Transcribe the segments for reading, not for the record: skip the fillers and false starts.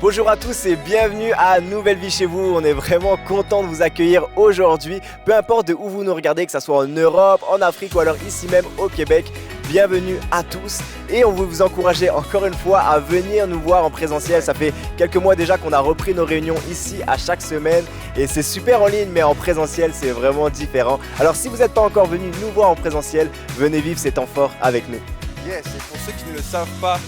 Bonjour à tous et bienvenue à Nouvelle Vie chez vous. On est vraiment content de vous accueillir aujourd'hui. Peu importe de où vous nous regardez, que ce soit en Europe, en Afrique ou alors ici même au Québec. Bienvenue à tous et on veut vous encourager encore une fois à venir nous voir en présentiel. Ça fait quelques mois déjà qu'on a repris nos réunions ici à chaque semaine et c'est super en ligne mais en présentiel c'est vraiment différent. Alors si vous n'êtes pas encore venu nous voir en présentiel, venez vivre ces temps forts avec nous. Yes, et pour ceux qui ne le savent pas,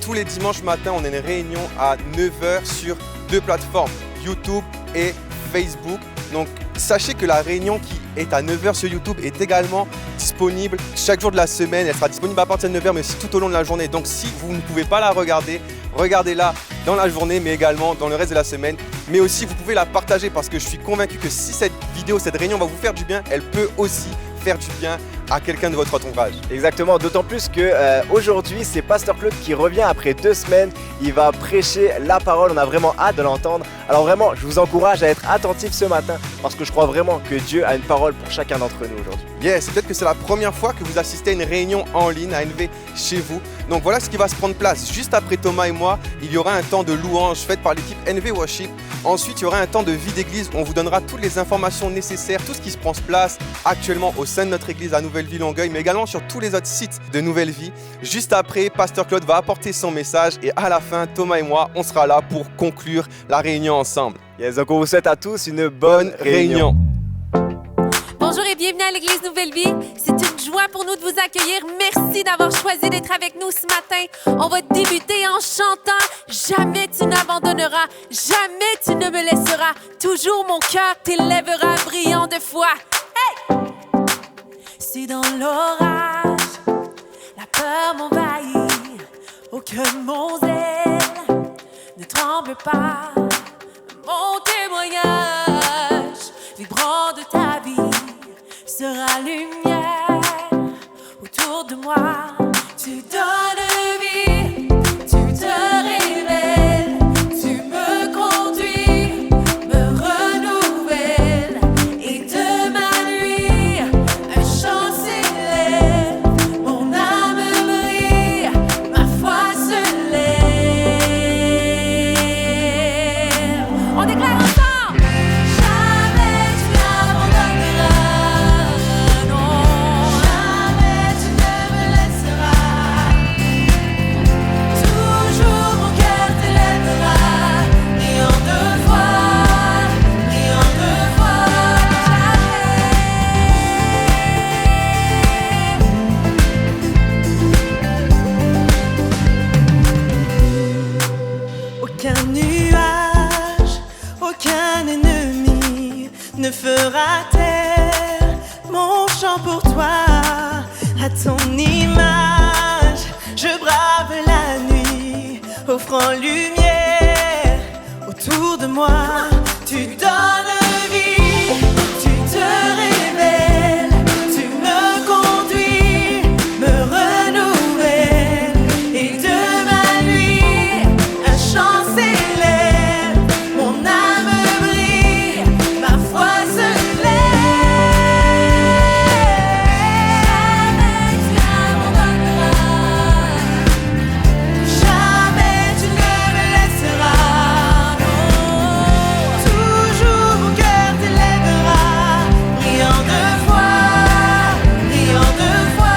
tous les dimanches matins, on a une réunion à 9h sur deux plateformes, YouTube et Facebook. Donc, sachez que la réunion qui est à 9h sur YouTube est également disponible chaque jour de la semaine. Elle sera disponible à partir de 9h, mais aussi tout au long de la journée. Donc, si vous ne pouvez pas la regarder, regardez-la dans la journée, mais également dans le reste de la semaine. Mais aussi, vous pouvez la partager parce que je suis convaincu que si cette vidéo, cette réunion va vous faire du bien, elle peut aussi faire du bien à quelqu'un de votre entourage. Exactement, d'autant plus que aujourd'hui c'est Pasteur Claude qui revient après 2 semaines. Il va prêcher la parole, on a vraiment hâte de l'entendre. Alors vraiment, je vous encourage à être attentif ce matin parce que je crois vraiment que Dieu a une parole pour chacun d'entre nous aujourd'hui. Yes, peut-être que c'est la première fois que vous assistez à une réunion en ligne à NV chez vous. Donc voilà ce qui va se prendre place. Juste après Thomas et moi, il y aura un temps de louange fait par l'équipe NV Worship. Ensuite, il y aura un temps de vie d'église où on vous donnera toutes les informations nécessaires, tout ce qui se prend place actuellement au sein de notre église à Nouvelle Vie Longueuil, mais également sur tous les autres sites de Nouvelle Vie. Juste après, Pasteur Claude va apporter son message et à la fin, Thomas et moi, on sera là pour conclure la réunion ensemble. Yes, donc on vous souhaite à tous une bonne réunion. Bonjour et bienvenue à l'Église Nouvelle Vie. C'est une joie pour nous de vous accueillir. Merci d'avoir choisi d'être avec nous ce matin. On va débuter en chantant « Jamais tu n'abandonneras, jamais tu ne me laisseras. Toujours mon cœur t'élèvera, brillant de foi. » Hey! Si dans l'orage, la peur m'envahit, oh que mon zèle ne tremble pas. Mon témoignage, vibrant de ta vie, sera lumière autour de moi. Tu donnes vie, tu te révèles, tu me conduis, me renouvelles. Et de ma nuit, un chant s'élève, mon âme brille, ma foi se lève. On déclare ensemble. Jamais tu n'abandonneras. Aucun nuage, aucun ennemi ne fera taire mon chant pour toi. À ton image, je brave la nuit, offrant lumière autour de moi. Tu donnes vie, tu te révèles, tu me conduis, me renouvelles. Et de ma nuit, un chant s'élève, mon âme brille, ma foi se lève. Jamais tu n'abandonneras, jamais tu ne me laisseras, non. Toujours mon cœur t'élèvera, brillant de foi, brillant de foi.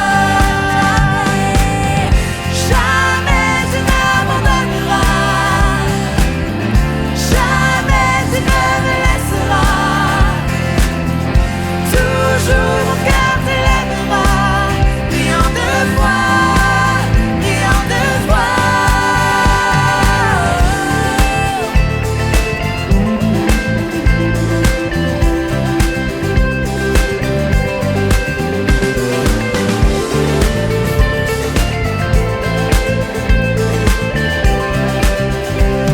Jamais tu n'abandonneras, jamais tu ne me laisseras. Toujours mon cœur t'élèvera, brillant de foi, brillant de foi.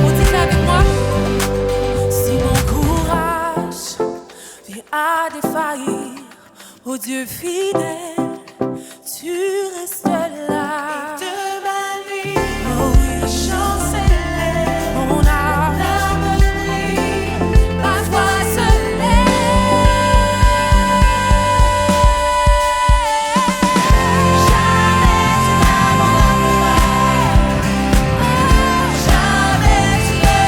On dit ça avec moi. Si mon courage vient à défaillir, ô Dieu fidèle, tu restes là. De ma nuit, Oh oui, un chant s'élève, mon âme l'âme brille, ma foi se lève. jamais tu n'abandonneras, jamais tu ne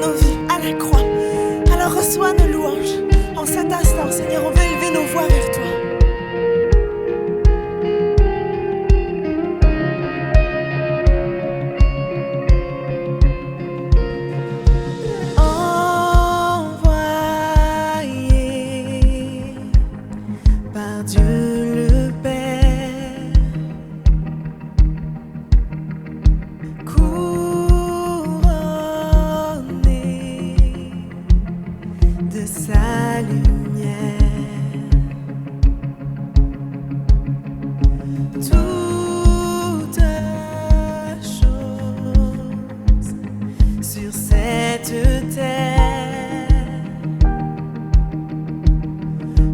nos vies à la croix. Alors reçois nos louanges. En cet instant, Seigneur, on veut élever nos voix vers toi. Envoyé par Dieu le Père, couronné de sa lumière, toutes choses sur cette terre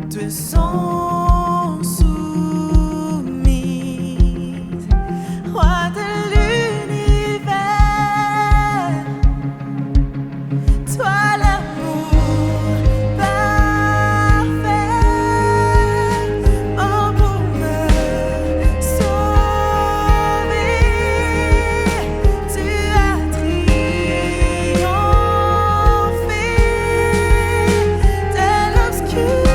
te sont soumises, roi de l'univers, toi l'amour parfait, oh pour me sauver, tu as triomphé de l'obscurité.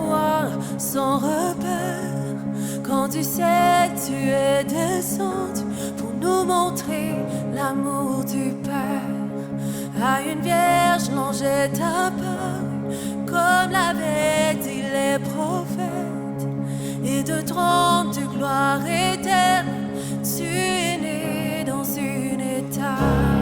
toi sans repère. Quand du ciel tu es descendu pour nous montrer l'amour du Père. À une vierge l'ange est apparu, comme l'avaient dit les prophètes. Et de trône de gloire éternelle, tu es né dans une étape.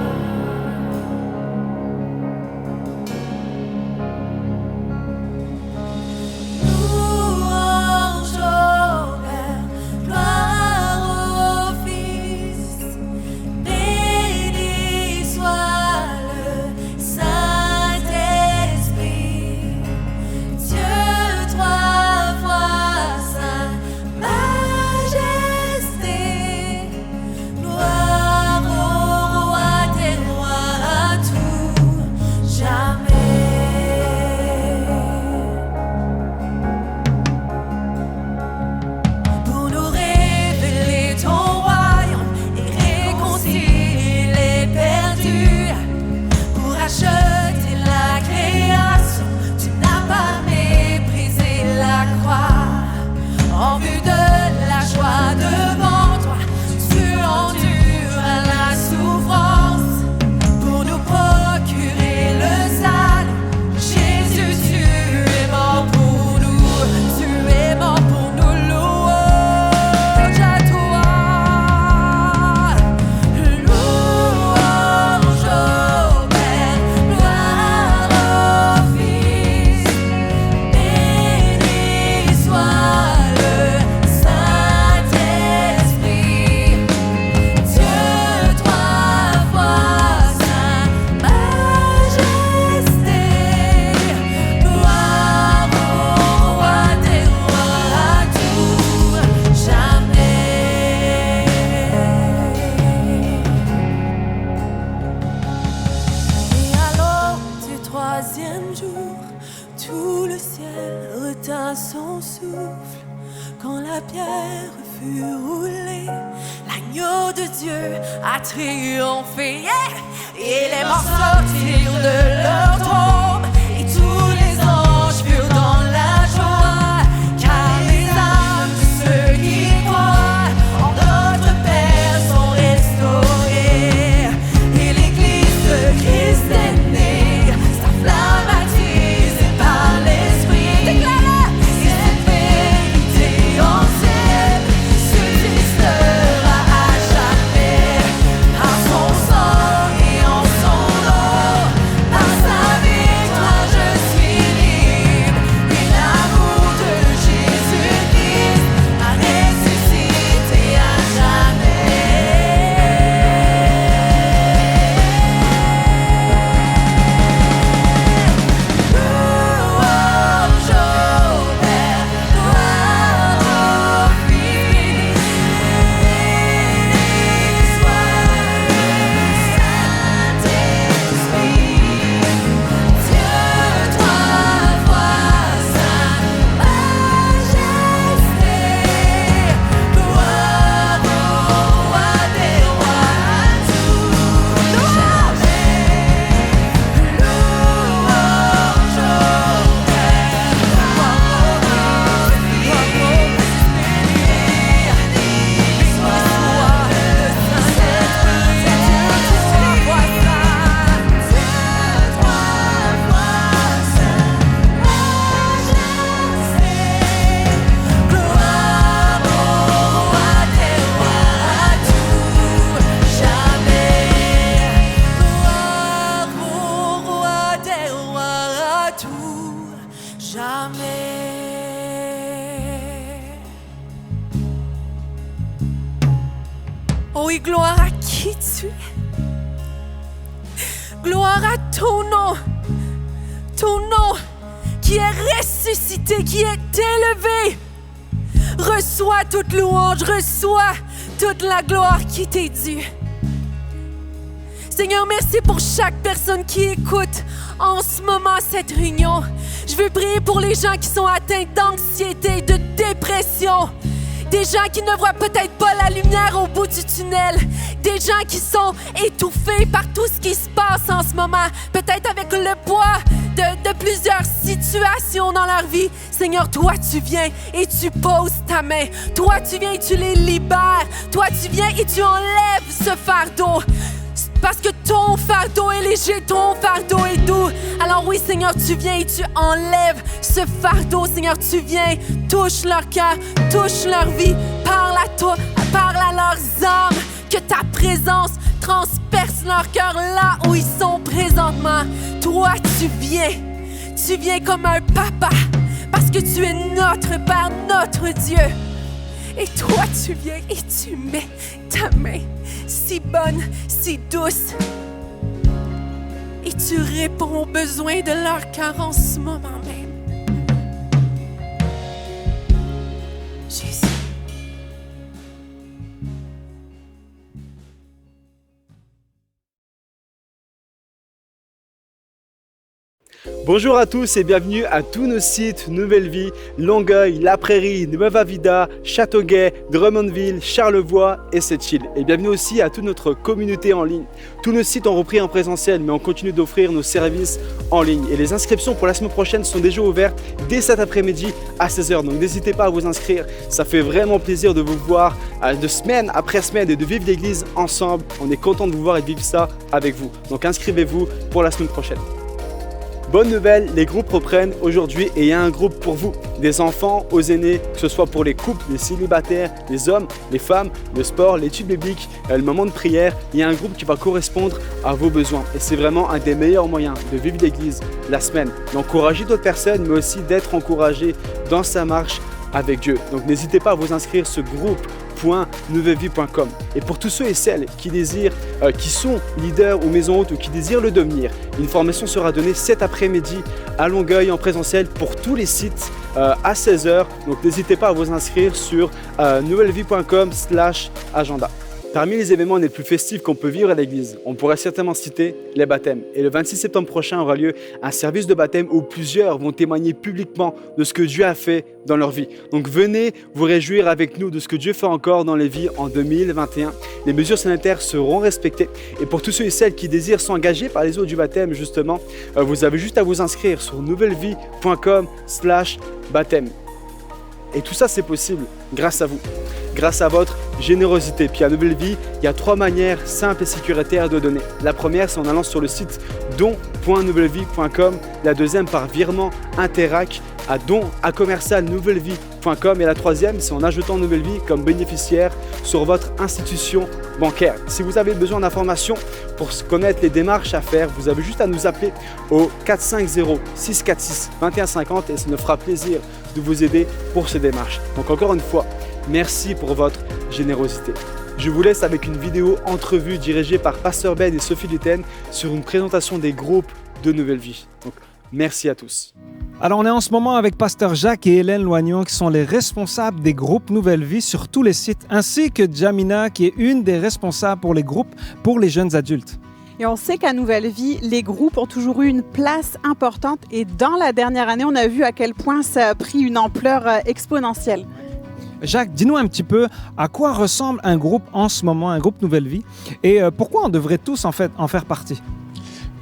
Oui, gloire à qui tu es. Gloire à ton nom qui est ressuscité, qui est élevé. Reçois toute louange, reçois toute la gloire qui t'est due. Seigneur, merci pour chaque personne qui écoute en ce moment cette réunion. Je veux prier pour les gens qui sont atteints d'anxiété, de dépression, Des gens qui ne voient peut-être pas la lumière au bout du tunnel. Des gens qui sont étouffés par tout ce qui se passe en ce moment. Peut-être avec le poids de plusieurs situations dans leur vie. Seigneur, toi tu viens et tu poses ta main. Toi tu viens et tu les libères. Toi tu viens et tu enlèves ce fardeau. Parce que ton fardeau est léger, ton fardeau est doux. Alors oui, Seigneur, tu viens et tu enlèves ce fardeau. Seigneur, tu viens, touche leur cœur, touche leur vie. Parle à leurs âmes. Que ta présence transperce leur cœur là où ils sont présentement. Toi, tu viens comme un papa. Parce que tu es notre Père, notre Dieu. Et toi, tu viens et tu mets ta main si bonne, si douce. Et tu réponds aux besoins de leur cœur en ce moment même. Jésus. Bonjour à tous et bienvenue à tous nos sites Nouvelle Vie, Longueuil, La Prairie, Neuville-Avida, Châteauguay, Drummondville, Charlevoix et Sept-Îles. Et bienvenue aussi à toute notre communauté en ligne. Tous nos sites ont repris en présentiel mais on continue d'offrir nos services en ligne. Et les inscriptions pour la semaine prochaine sont déjà ouvertes dès cet après-midi à 16h. Donc n'hésitez pas à vous inscrire. Ça fait vraiment plaisir de vous voir de semaine après semaine et de vivre l'église ensemble. On est content de vous voir et de vivre ça avec vous. Donc inscrivez-vous pour la semaine prochaine. Bonne nouvelle, les groupes reprennent aujourd'hui et il y a un groupe pour vous, des enfants aux aînés, que ce soit pour les couples, les célibataires, les hommes, les femmes, le sport, l'étude biblique, le moment de prière. Il y a un groupe qui va correspondre à vos besoins et c'est vraiment un des meilleurs moyens de vivre l'église la semaine, d'encourager d'autres personnes mais aussi d'être encouragé dans sa marche avec Dieu. Donc n'hésitez pas à vous inscrire ce groupe .nouvellevie.com. Et pour tous ceux et celles qui désirent, qui sont leaders ou maison haute ou qui désirent le devenir, une formation sera donnée cet après-midi à Longueuil en présentiel pour tous les sites à 16h. Donc n'hésitez pas à vous inscrire sur nouvellevie.com/agenda. Parmi les événements les plus festifs qu'on peut vivre à l'église, on pourrait certainement citer les baptêmes. Et le 26 septembre prochain aura lieu un service de baptême où plusieurs vont témoigner publiquement de ce que Dieu a fait dans leur vie. Donc venez vous réjouir avec nous de ce que Dieu fait encore dans les vies en 2021. Les mesures sanitaires seront respectées. Et pour tous ceux et celles qui désirent s'engager par les eaux du baptême, justement, vous avez juste à vous inscrire sur nouvellevie.com/baptême. Et tout ça, c'est possible grâce à vous, grâce à votre générosité. Puis à Nouvelle Vie, il y a 3 manières simples et sécuritaires de donner. La première, c'est en allant sur le site don.nouvellevie.com. La deuxième, par virement Interac à don@commercialnouvellevie.com. Et la troisième, c'est en ajoutant Nouvelle Vie comme bénéficiaire sur votre institution bancaire. Si vous avez besoin d'informations pour connaître les démarches à faire, vous avez juste à nous appeler au 450-646-2150 et ça nous fera plaisir de vous aider pour ces démarches. Donc encore une fois, merci pour votre générosité. Je vous laisse avec une vidéo entrevue dirigée par Pasteur Ben et Sophie Luten sur une présentation des groupes de Nouvelle Vie. Donc merci à tous. Alors, on est en ce moment avec Pasteur Jacques et Hélène Loignon, qui sont les responsables des groupes Nouvelle Vie sur tous les sites, ainsi que Jamina, qui est une des responsables pour les groupes pour les jeunes adultes. Et on sait qu'à Nouvelle Vie, les groupes ont toujours eu une place importante et dans la dernière année, on a vu à quel point ça a pris une ampleur exponentielle. Jacques, dis-nous un petit peu à quoi ressemble un groupe en ce moment, un groupe Nouvelle Vie, et pourquoi on devrait tous en faire partie?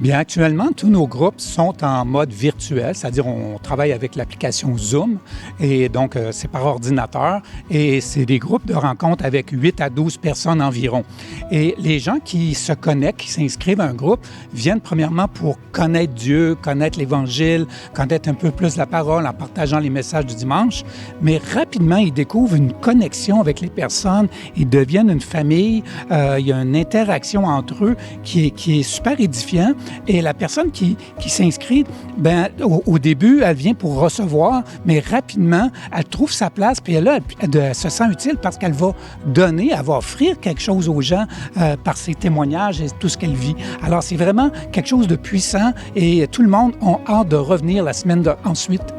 Bien, actuellement, tous nos groupes sont en mode virtuel, c'est-à-dire on travaille avec l'application Zoom et donc c'est par ordinateur et c'est des groupes de rencontres avec 8 à 12 personnes environ. Et les gens qui se connectent, qui s'inscrivent à un groupe, viennent premièrement pour connaître Dieu, connaître l'Évangile, connaître un peu plus la parole en partageant les messages du dimanche, mais rapidement, ils découvrent une connexion avec les personnes, ils deviennent une famille, il y a une interaction entre eux qui est super édifiant. Et la personne qui s'inscrit, ben, au début, elle vient pour recevoir, mais rapidement, elle trouve sa place, puis elle se sent utile parce qu'elle va donner, elle va offrir quelque chose aux gens par ses témoignages et tout ce qu'elle vit. Alors, c'est vraiment quelque chose de puissant et tout le monde a hâte de revenir la semaine ensuite.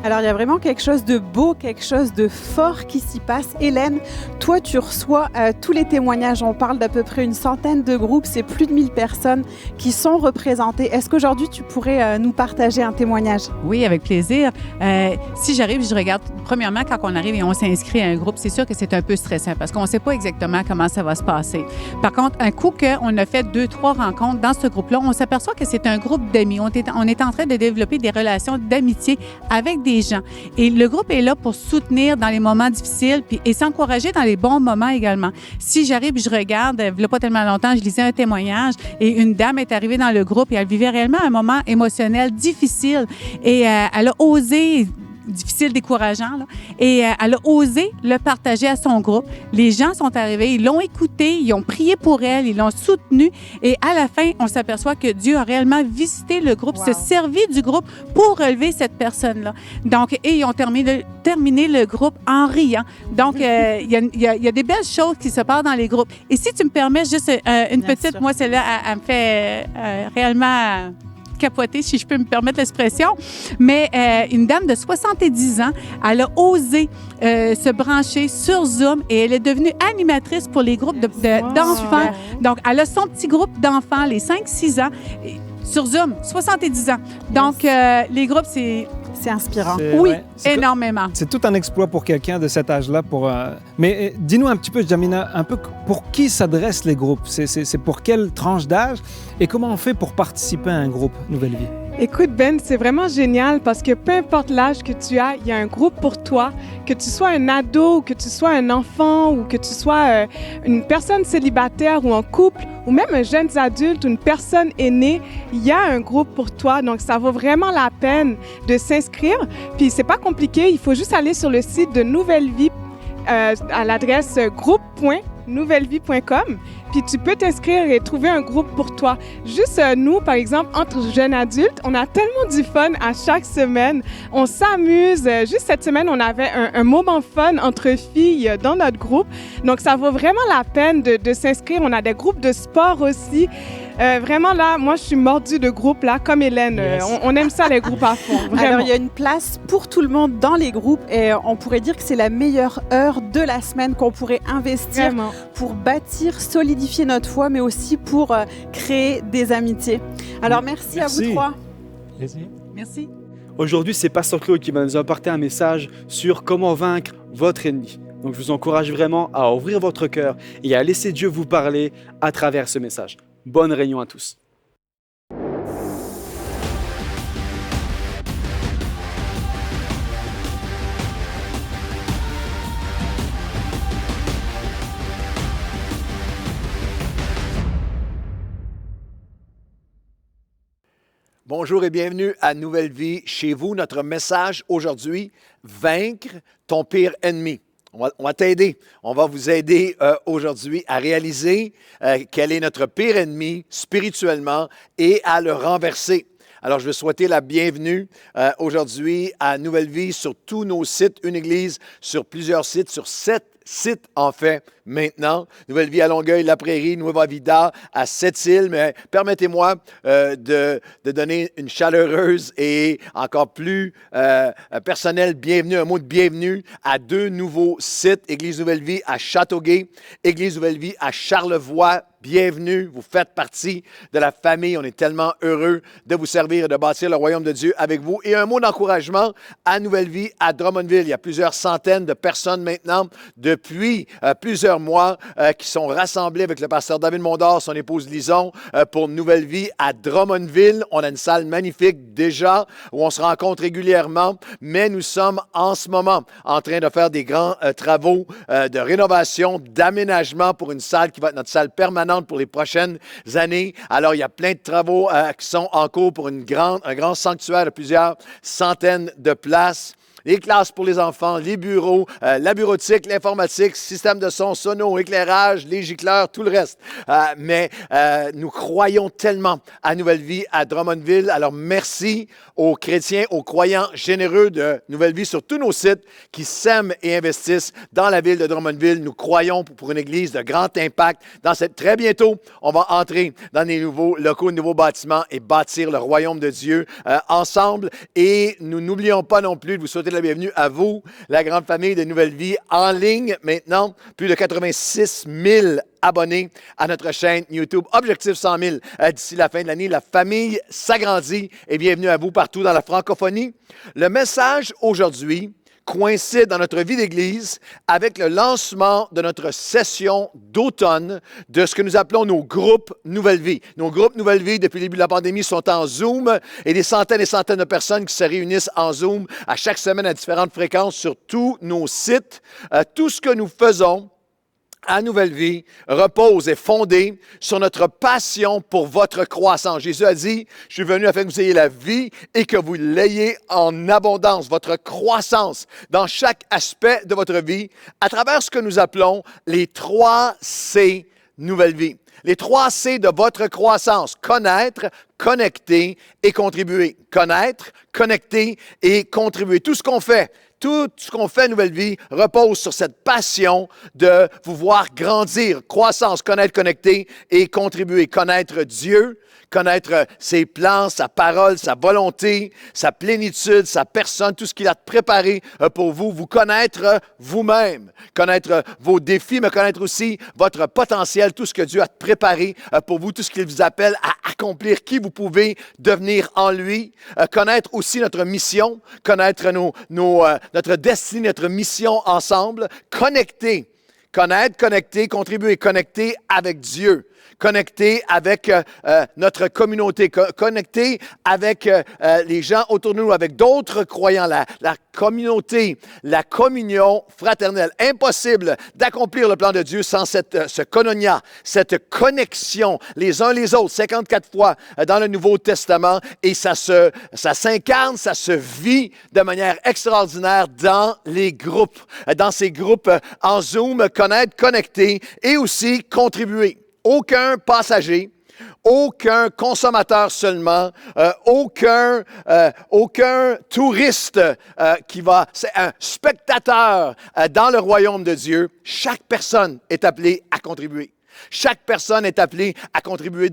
Alors, il y a vraiment quelque chose de beau, quelque chose de fort qui s'y passe. Hélène, toi, tu reçois tous les témoignages. On parle d'à peu près une centaine de groupes. C'est plus de 1000 personnes qui sont représentées. Est-ce qu'aujourd'hui, tu pourrais nous partager un témoignage? Oui, avec plaisir. Si j'arrive, je regarde, premièrement, quand on arrive et on s'inscrit à un groupe, c'est sûr que c'est un peu stressant parce qu'on ne sait pas exactement comment ça va se passer. Par contre, un coup qu'on a fait 2-3 rencontres dans ce groupe-là, on s'aperçoit que c'est un groupe d'amis. On est en train de développer des relations d'amitié avec des gens. Et le groupe est là pour soutenir dans les moments difficiles et s'encourager dans les bons moments également. Si j'arrive, je regarde, il n'y a pas tellement longtemps, je lisais un témoignage et une dame est arrivée dans le groupe et elle vivait réellement un moment émotionnel difficile et elle a osé difficile, décourageant, là. Et elle a osé le partager à son groupe. Les gens sont arrivés, ils l'ont écouté, ils ont prié pour elle, ils l'ont soutenue. Et à la fin, on s'aperçoit que Dieu a réellement visité le groupe, se servi du groupe pour relever cette personne-là. Donc, et ils ont terminé le groupe en riant. Donc, il y a des belles choses qui se passent dans les groupes. Et si tu me permets, juste une petite, moi, celle-là, elle me fait réellement capoter, si je peux me permettre l'expression, mais une dame de 70 ans, elle a osé se brancher sur Zoom et elle est devenue animatrice pour les groupes d'enfants. Donc, elle a son petit groupe d'enfants, les 5-6 ans, sur Zoom, 70 ans. Donc, les groupes, c'est inspirant. Oui, énormément. C'est tout un exploit pour quelqu'un de cet âge-là. Mais dis-nous un petit peu, Jamina, pour qui s'adressent les groupes? C'est pour quelle tranche d'âge? Et comment on fait pour participer à un groupe Nouvelle Vie? Écoute, Ben, c'est vraiment génial parce que peu importe l'âge que tu as, il y a un groupe pour toi. Que tu sois un ado, ou que tu sois un enfant, ou que tu sois une personne célibataire ou en couple, ou même un jeune adulte ou une personne aînée, il y a un groupe pour toi. Donc, ça vaut vraiment la peine de s'inscrire. Puis, c'est pas compliqué. Il faut juste aller sur le site de Nouvelle Vie à l'adresse groupe.nouvellevie.com. Puis tu peux t'inscrire et trouver un groupe pour toi. Juste nous, par exemple, entre jeunes adultes, on a tellement du fun à chaque semaine. On s'amuse. Juste cette semaine, on avait un moment fun entre filles dans notre groupe. Donc, ça vaut vraiment la peine de s'inscrire. On a des groupes de sport aussi. Vraiment, là, moi, je suis mordue de groupe, là, comme Hélène. Yes. On aime ça, les groupes à fond. Vraiment. Alors, il y a une place pour tout le monde dans les groupes et on pourrait dire que c'est la meilleure heure de la semaine qu'on pourrait investir vraiment pour bâtir, solidifier notre foi, mais aussi pour créer des amitiés. Alors, merci à vous trois. Merci. Aujourd'hui, c'est Pasteur Claude qui va nous apporter un message sur comment vaincre votre ennemi. Donc, je vous encourage vraiment à ouvrir votre cœur et à laisser Dieu vous parler à travers ce message. Bonne réunion à tous. Bonjour et bienvenue à Nouvelle Vie chez vous. Notre message aujourd'hui, vaincre ton pire ennemi. On va t'aider. On va vous aider aujourd'hui à réaliser quel est notre pire ennemi spirituellement et à le renverser. Alors, je veux souhaiter la bienvenue aujourd'hui à Nouvelle Vie sur tous nos sites, une église sur plusieurs sites, sur 7 sites en fait maintenant. Nouvelle Vie à Longueuil, La Prairie, Nueva Vida à Sept-Îles. Mais permettez-moi de donner une chaleureuse et encore plus personnelle bienvenue, un mot de bienvenue à 2 nouveaux sites. Église Nouvelle Vie à Châteauguay, Église Nouvelle Vie à Charlevoix. Bienvenue, vous faites partie de la famille. On est tellement heureux de vous servir et de bâtir le royaume de Dieu avec vous. Et un mot d'encouragement à Nouvelle Vie à Drummondville. Il y a plusieurs centaines de personnes maintenant depuis plusieurs mois qui sont rassemblées avec le pasteur David Mondor, son épouse Lison, pour Nouvelle Vie à Drummondville. On a une salle magnifique déjà où on se rencontre régulièrement, mais nous sommes en ce moment en train de faire des grands travaux de rénovation, d'aménagement pour une salle qui va être notre salle permanente pour les prochaines années. Alors, il y a plein de travaux qui sont en cours pour un grand sanctuaire de plusieurs centaines de places. les classes pour les enfants, les bureaux, la bureautique, l'informatique, système de son, sono, éclairage, les gicleurs, tout le reste. Mais nous croyons tellement à Nouvelle Vie à Drummondville. Alors merci aux chrétiens, aux croyants généreux de Nouvelle Vie sur tous nos sites qui sèment et investissent dans la ville de Drummondville. Nous croyons pour une église de grand impact. Très bientôt, on va entrer dans les nouveaux locaux, les nouveaux bâtiments et bâtir le royaume de Dieu ensemble. Et nous n'oublions pas non plus de vous souhaiter la bienvenue à vous, la grande famille de Nouvelle Vie en ligne maintenant. Plus de 86 000 abonnés à notre chaîne YouTube. Objectif 100 000 d'ici la fin de l'année. La famille s'agrandit et bienvenue à vous partout dans la francophonie. Le message aujourd'hui coïncide dans notre vie d'Église avec le lancement de notre session d'automne de ce que nous appelons nos groupes Nouvelle Vie. Nos groupes Nouvelle Vie, depuis le début de la pandémie, sont en Zoom et des centaines et centaines de personnes qui se réunissent en Zoom à chaque semaine à différentes fréquences sur tous nos sites. Tout ce que nous faisons à Nouvelle Vie repose et fondé sur notre passion pour votre croissance. Jésus a dit, je suis venu afin que vous ayez la vie et que vous l'ayez en abondance, votre croissance dans chaque aspect de votre vie à travers ce que nous appelons les 3 C Nouvelle Vie. Les 3 C de votre croissance, connaître, connecter et contribuer. Connaître, connecter et contribuer. Tout ce qu'on fait à Nouvelle Vie repose sur cette passion de vous voir grandir, croissance, connaître, connecter et contribuer. Connaître Dieu, connaître ses plans, sa parole, sa volonté, sa plénitude, sa personne, tout ce qu'il a préparé pour vous. Vous connaître vous-même, connaître vos défis, mais connaître aussi votre potentiel, tout ce que Dieu a préparé pour vous, tout ce qu'il vous appelle à accomplir, qui vous pouvez devenir en lui. Connaître aussi notre mission, connaître notre destinée, notre mission ensemble. Connecter, connaître, connecter, contribuer, connecter avec Dieu. Connecter avec notre communauté, connecter avec les gens autour de nous, avec d'autres croyants, la communauté, la communion fraternelle. Impossible d'accomplir le plan de Dieu sans ce koinonia, cette connexion les uns les autres, 54 fois dans le Nouveau Testament, et ça s'incarne, ça se vit de manière extraordinaire dans les groupes, dans ces groupes en Zoom, connaître, connecter et aussi contribuer. Aucun passager, aucun consommateur seulement, aucun touriste c'est un spectateur dans le royaume de Dieu. Chaque personne est appelée à contribuer. Chaque personne est appelée à contribuer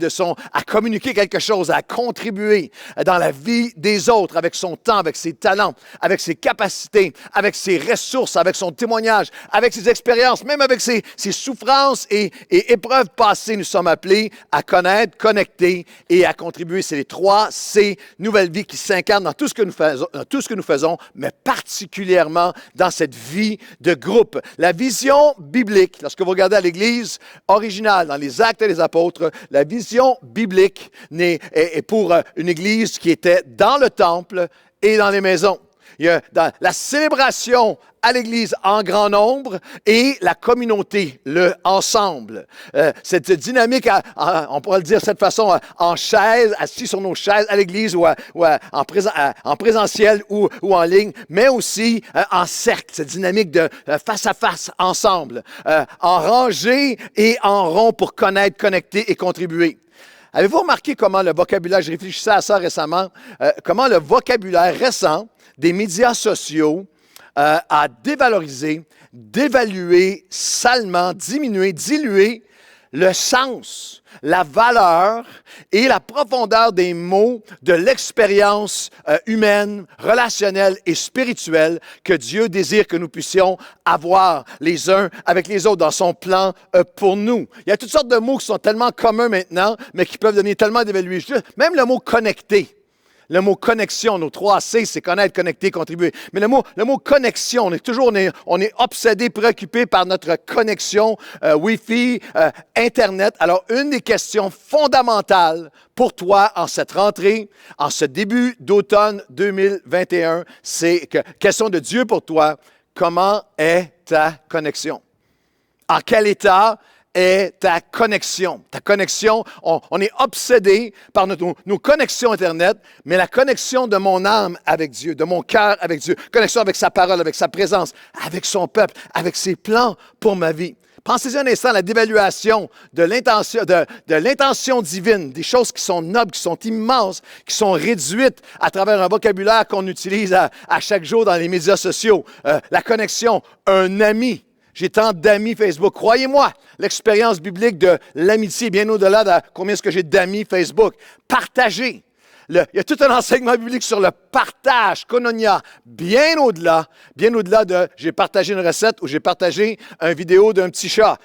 à communiquer quelque chose, à contribuer dans la vie des autres avec son temps, avec ses talents, avec ses capacités, avec ses ressources, avec son témoignage, avec ses expériences, même avec ses souffrances et épreuves passées. Nous sommes appelés à connaître, connecter et à contribuer. C'est les 3 C Nouvelle Vie qui s'incarnent dans tout ce que nous faisons, mais particulièrement dans cette vie de groupe. La vision biblique, lorsque vous regardez à l'Église originale, dans les Actes des Apôtres, la vision biblique est pour une Église qui était dans le temple et dans les maisons. Il y a dans la célébration à l'Église en grand nombre et la communauté, le ensemble. Cette dynamique, on pourrait le dire de cette façon, en chaise, assis sur nos chaises à l'Église ou en présentiel ou en ligne, mais aussi en cercle, cette dynamique de face à face, ensemble, en rangée et en rond pour connaître, connecter et contribuer. Avez-vous remarqué comment le vocabulaire, je réfléchissais à ça récemment, comment le vocabulaire récent des médias sociaux a dévalorisé, dévalué, salement, diminué, dilué le sens, la valeur et la profondeur des mots de l'expérience humaine, relationnelle et spirituelle que Dieu désire que nous puissions avoir les uns avec les autres dans son plan pour nous. Il y a toutes sortes de mots qui sont tellement communs maintenant, mais qui peuvent devenir tellement dévalués. Même le mot « connecter ». Le mot connexion, nos 3 C, c'est connaître, connecter, contribuer. Mais le mot connexion, on est obsédé, préoccupé par notre connexion Wi-Fi, Internet. Alors, une des questions fondamentales pour toi en cette rentrée, en ce début d'automne 2021, c'est question de Dieu pour toi, comment est ta connexion? En quel état est ta connexion. Ta connexion, on est obsédé par nos connexions Internet, mais la connexion de mon âme avec Dieu, de mon cœur avec Dieu, connexion avec sa parole, avec sa présence, avec son peuple, avec ses plans pour ma vie. Pensez-y un instant à la dévaluation de l'intention divine, des choses qui sont nobles, qui sont immenses, qui sont réduites à travers un vocabulaire qu'on utilise à chaque jour dans les médias sociaux. La connexion, un ami. J'ai tant d'amis Facebook. Croyez-moi, l'expérience biblique de l'amitié est bien au-delà de combien est-ce que j'ai d'amis Facebook. Partagez. Il y a tout un enseignement biblique sur le partage, koinonia, bien au-delà de j'ai partagé une recette ou j'ai partagé une vidéo d'un petit chat.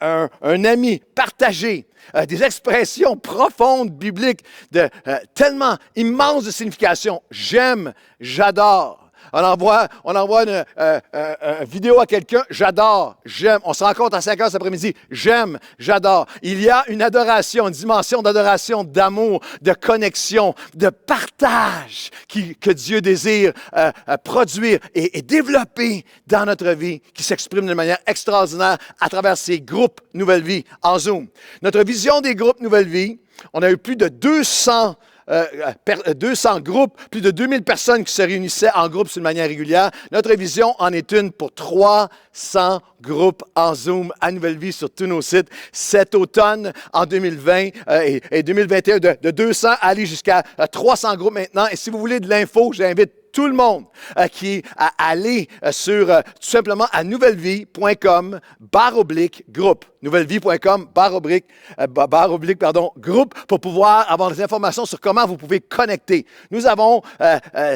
Un ami, partagé. Des expressions profondes bibliques tellement immenses de signification. J'aime, j'adore. On envoie une vidéo à quelqu'un, j'adore, j'aime. On se rencontre à 5 heures cet après-midi, j'aime, j'adore. Il y a une adoration, une dimension d'adoration, d'amour, de connexion, de partage que Dieu désire produire et développer dans notre vie, qui s'exprime de manière extraordinaire à travers ces groupes Nouvelle Vie en Zoom. Notre vision des groupes Nouvelle Vie, on a eu plus de 200 groupes, plus de 2000 personnes qui se réunissaient en groupe d'une manière régulière. Notre vision en est une pour 300 groupes en Zoom à Nouvelle Vie sur tous nos sites. Cet automne, en 2020 et 2021, de 200 à aller jusqu'à 300 groupes maintenant. Et si vous voulez de l'info, j'invite tout le monde qui a allé sur tout simplement à nouvellevie.com/groupe. Nouvellevie.com/groupe pour pouvoir avoir des informations sur comment vous pouvez connecter. Nous avons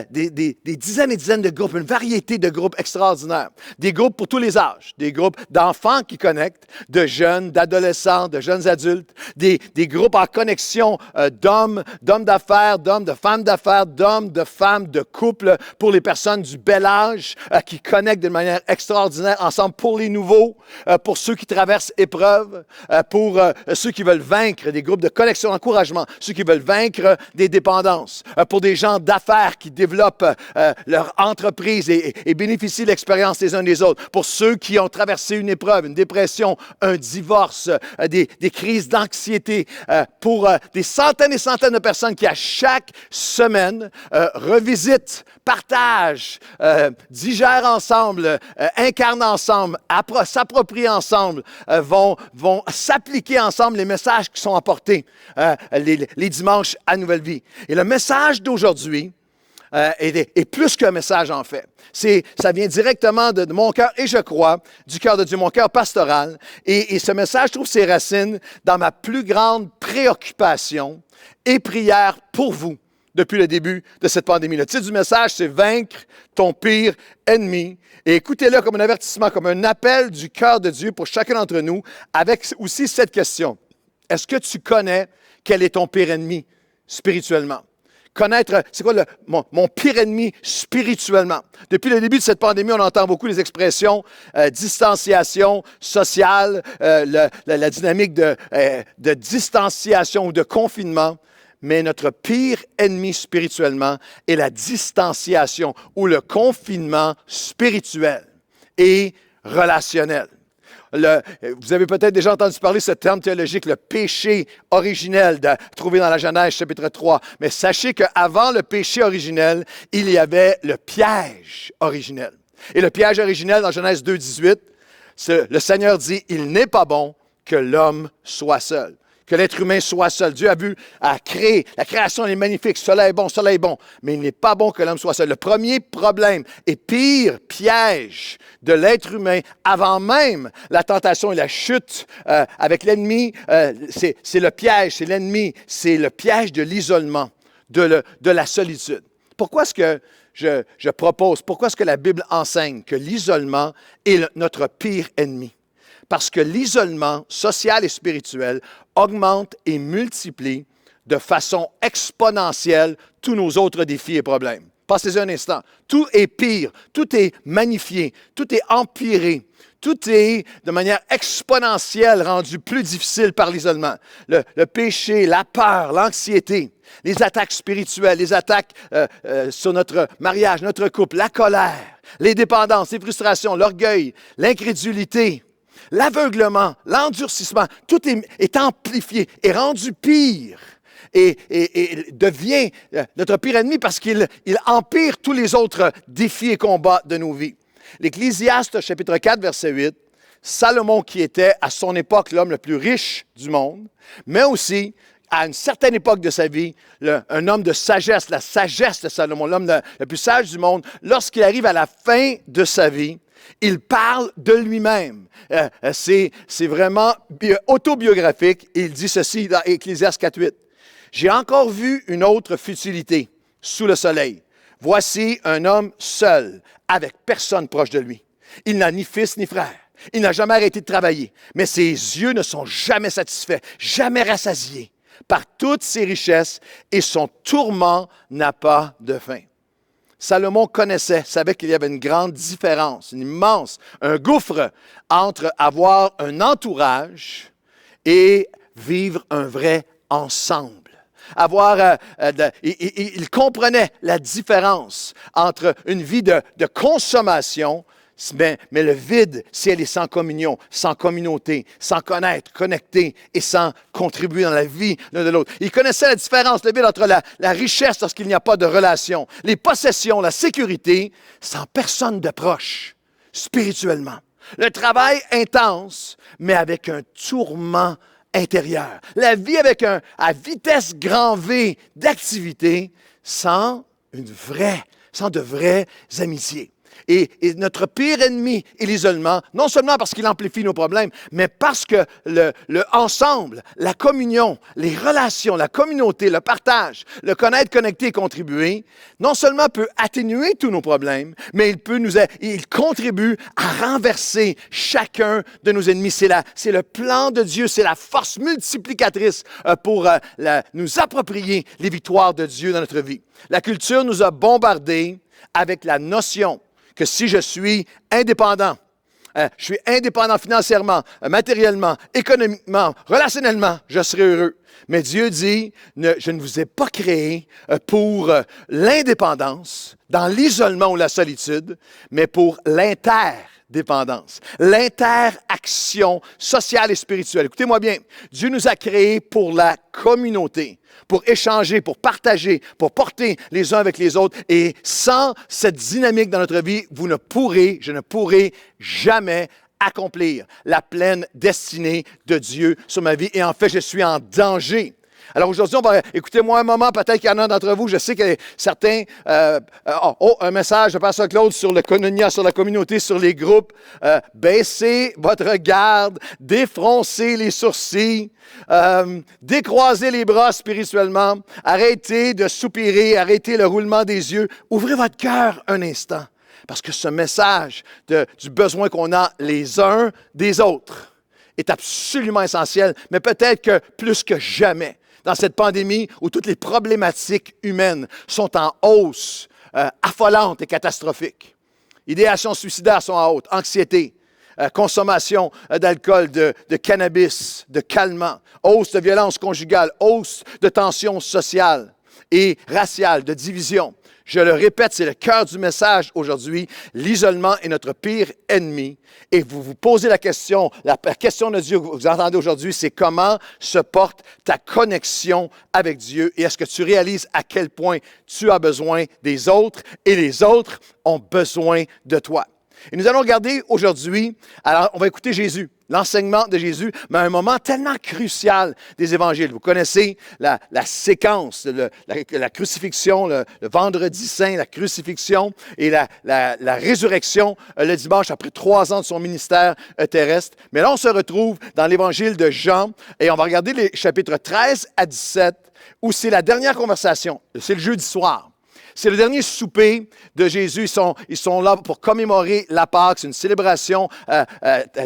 des dizaines et dizaines de groupes, une variété de groupes extraordinaires. Des groupes pour tous les âges, des groupes d'enfants qui connectent, de jeunes, d'adolescents, de jeunes adultes, des groupes en connexion d'hommes d'affaires, de femmes, de femmes, de couples, pour les personnes du bel âge qui connectent de manière extraordinaire ensemble, pour les nouveaux, pour ceux qui traversent épreuves, pour ceux qui veulent vaincre, des groupes de connexion, d'encouragement, ceux qui veulent vaincre des dépendances, pour des gens d'affaires qui développent leur entreprise et bénéficient de l'expérience des uns des autres, pour ceux qui ont traversé une épreuve, une dépression, un divorce, des crises d'anxiété, pour des centaines et centaines de personnes qui, à chaque semaine, revisitent, partagent, digèrent ensemble, incarnent ensemble, s'approprient ensemble, vont s'appliquer ensemble les messages qui sont apportés les dimanches à Nouvelle Vie. Et le message d'aujourd'hui est plus qu'un message en fait. Ça vient directement de mon cœur et je crois du cœur de Dieu, mon cœur pastoral. Et ce message trouve ses racines dans ma plus grande préoccupation et prière pour vous depuis le début de cette pandémie. Le titre du message, c'est « Vaincre ton pire ennemi ». Et écoutez-le comme un avertissement, comme un appel du cœur de Dieu pour chacun d'entre nous, avec aussi cette question. Est-ce que tu connais quel est ton pire ennemi spirituellement? Connaître, c'est quoi mon pire ennemi spirituellement? Depuis le début de cette pandémie, on entend beaucoup les expressions distanciation sociale, la dynamique de distanciation ou de confinement. Mais notre pire ennemi spirituellement est la distanciation ou le confinement spirituel et relationnel. Vous avez peut-être déjà entendu parler de ce terme théologique, le péché originel, trouvé dans la Genèse chapitre 3. Mais sachez qu'avant le péché originel, il y avait le piège originel. Et le piège originel dans Genèse 2,18, le Seigneur dit « Il n'est pas bon que l'homme soit seul ». Que l'être humain soit seul. Dieu a créé. La création est magnifique. Cela est bon, mais il n'est pas bon que l'homme soit seul. Le premier problème et pire piège de l'être humain, avant même la tentation et la chute avec l'ennemi, c'est le piège, c'est l'ennemi, c'est le piège de l'isolement, de la solitude. Pourquoi est-ce que je propose, pourquoi est-ce que la Bible enseigne que l'isolement est notre pire ennemi? Parce que l'isolement social et spirituel augmente et multiplie de façon exponentielle tous nos autres défis et problèmes. Pensez-y un instant. Tout est pire, tout est magnifié, tout est empiré, tout est de manière exponentielle rendu plus difficile par l'isolement. Le péché, la peur, l'anxiété, les attaques spirituelles, les attaques sur notre mariage, notre couple, la colère, les dépendances, les frustrations, l'orgueil, l'incrédulité, L'aveuglement, l'endurcissement, tout est amplifié, est rendu pire et devient notre pire ennemi parce qu'il empire tous les autres défis et combats de nos vies. L'Ecclésiaste, chapitre 4, verset 8, Salomon qui était à son époque l'homme le plus riche du monde, mais aussi à une certaine époque de sa vie, un homme de sagesse, la sagesse de Salomon, l'homme le plus sage du monde, lorsqu'il arrive à la fin de sa vie, il parle de lui-même. C'est vraiment autobiographique. Il dit ceci dans Ecclésiaste 4.8. « J'ai encore vu une autre futilité sous le soleil. Voici un homme seul, avec personne proche de lui. Il n'a ni fils ni frère. Il n'a jamais arrêté de travailler, mais ses yeux ne sont jamais satisfaits, jamais rassasiés par toutes ses richesses et son tourment n'a pas de fin. » Salomon savait qu'il y avait une grande différence, une immense, un gouffre entre avoir un entourage et vivre un vrai ensemble. Il comprenait la différence entre une vie de consommation, mais le vide, si elle est sans communion, sans communauté, sans connaître, connecter et sans contribuer dans la vie l'un de l'autre. Il connaissait la différence, le vide entre la richesse lorsqu'il n'y a pas de relation, les possessions, la sécurité, sans personne de proche, spirituellement. Le travail intense, mais avec un tourment intérieur. La vie à vitesse grand V d'activité sans de vraies amitiés. Et notre pire ennemi est l'isolement, non seulement parce qu'il amplifie nos problèmes, mais parce que le ensemble, la communion, les relations, la communauté, le partage, le connaître, connecter et contribuer, non seulement peut atténuer tous nos problèmes, mais il contribue à renverser chacun de nos ennemis. C'est le plan de Dieu, c'est la force multiplicatrice pour nous approprier les victoires de Dieu dans notre vie. La culture nous a bombardés avec la notion que si je suis indépendant, je suis indépendant financièrement, matériellement, économiquement, relationnellement, je serai heureux. Mais Dieu dit, je ne vous ai pas créé pour l'indépendance, dans l'isolement ou la solitude, mais pour l'interdépendance, l'interaction sociale et spirituelle. Écoutez-moi bien, Dieu nous a créés pour la communauté, pour échanger, pour partager, pour porter les uns avec les autres. Et sans cette dynamique dans notre vie, je ne pourrai jamais accomplir la pleine destinée de Dieu sur ma vie. Et en fait, je suis en danger. Alors aujourd'hui, écoutez-moi un moment, peut-être qu'il y en a d'entre vous, je sais que certains, un message de Pasteur Claude sur le Koinonia, sur la communauté, sur les groupes, baissez votre garde, défroncez les sourcils, décroisez les bras spirituellement, arrêtez de soupirer, arrêtez le roulement des yeux, ouvrez votre cœur un instant, parce que ce message du besoin qu'on a les uns des autres est absolument essentiel, mais peut-être que plus que jamais, dans cette pandémie où toutes les problématiques humaines sont en hausse, affolantes et catastrophiques. Idéations suicidaires sont en hausse, anxiété, consommation d'alcool, de cannabis, de calmants, hausse de violence conjugale, hausse de tensions sociales et raciales, de division. Je le répète, c'est le cœur du message aujourd'hui. L'isolement est notre pire ennemi. Et vous vous posez la question de Dieu que vous entendez aujourd'hui, c'est comment se porte ta connexion avec Dieu et est-ce que tu réalises à quel point tu as besoin des autres et les autres ont besoin de toi. Et nous allons regarder aujourd'hui, alors on va écouter Jésus, l'enseignement de Jésus, mais à un moment tellement crucial des évangiles. Vous connaissez la séquence, la crucifixion, le vendredi saint, la crucifixion et la résurrection le dimanche après 3 ans de son ministère terrestre. Mais là, on se retrouve dans l'évangile de Jean et on va regarder les chapitres 13 à 17 où c'est la dernière conversation, c'est le jeudi soir. C'est le dernier souper de Jésus. Ils sont là pour commémorer la Pâque. C'est une célébration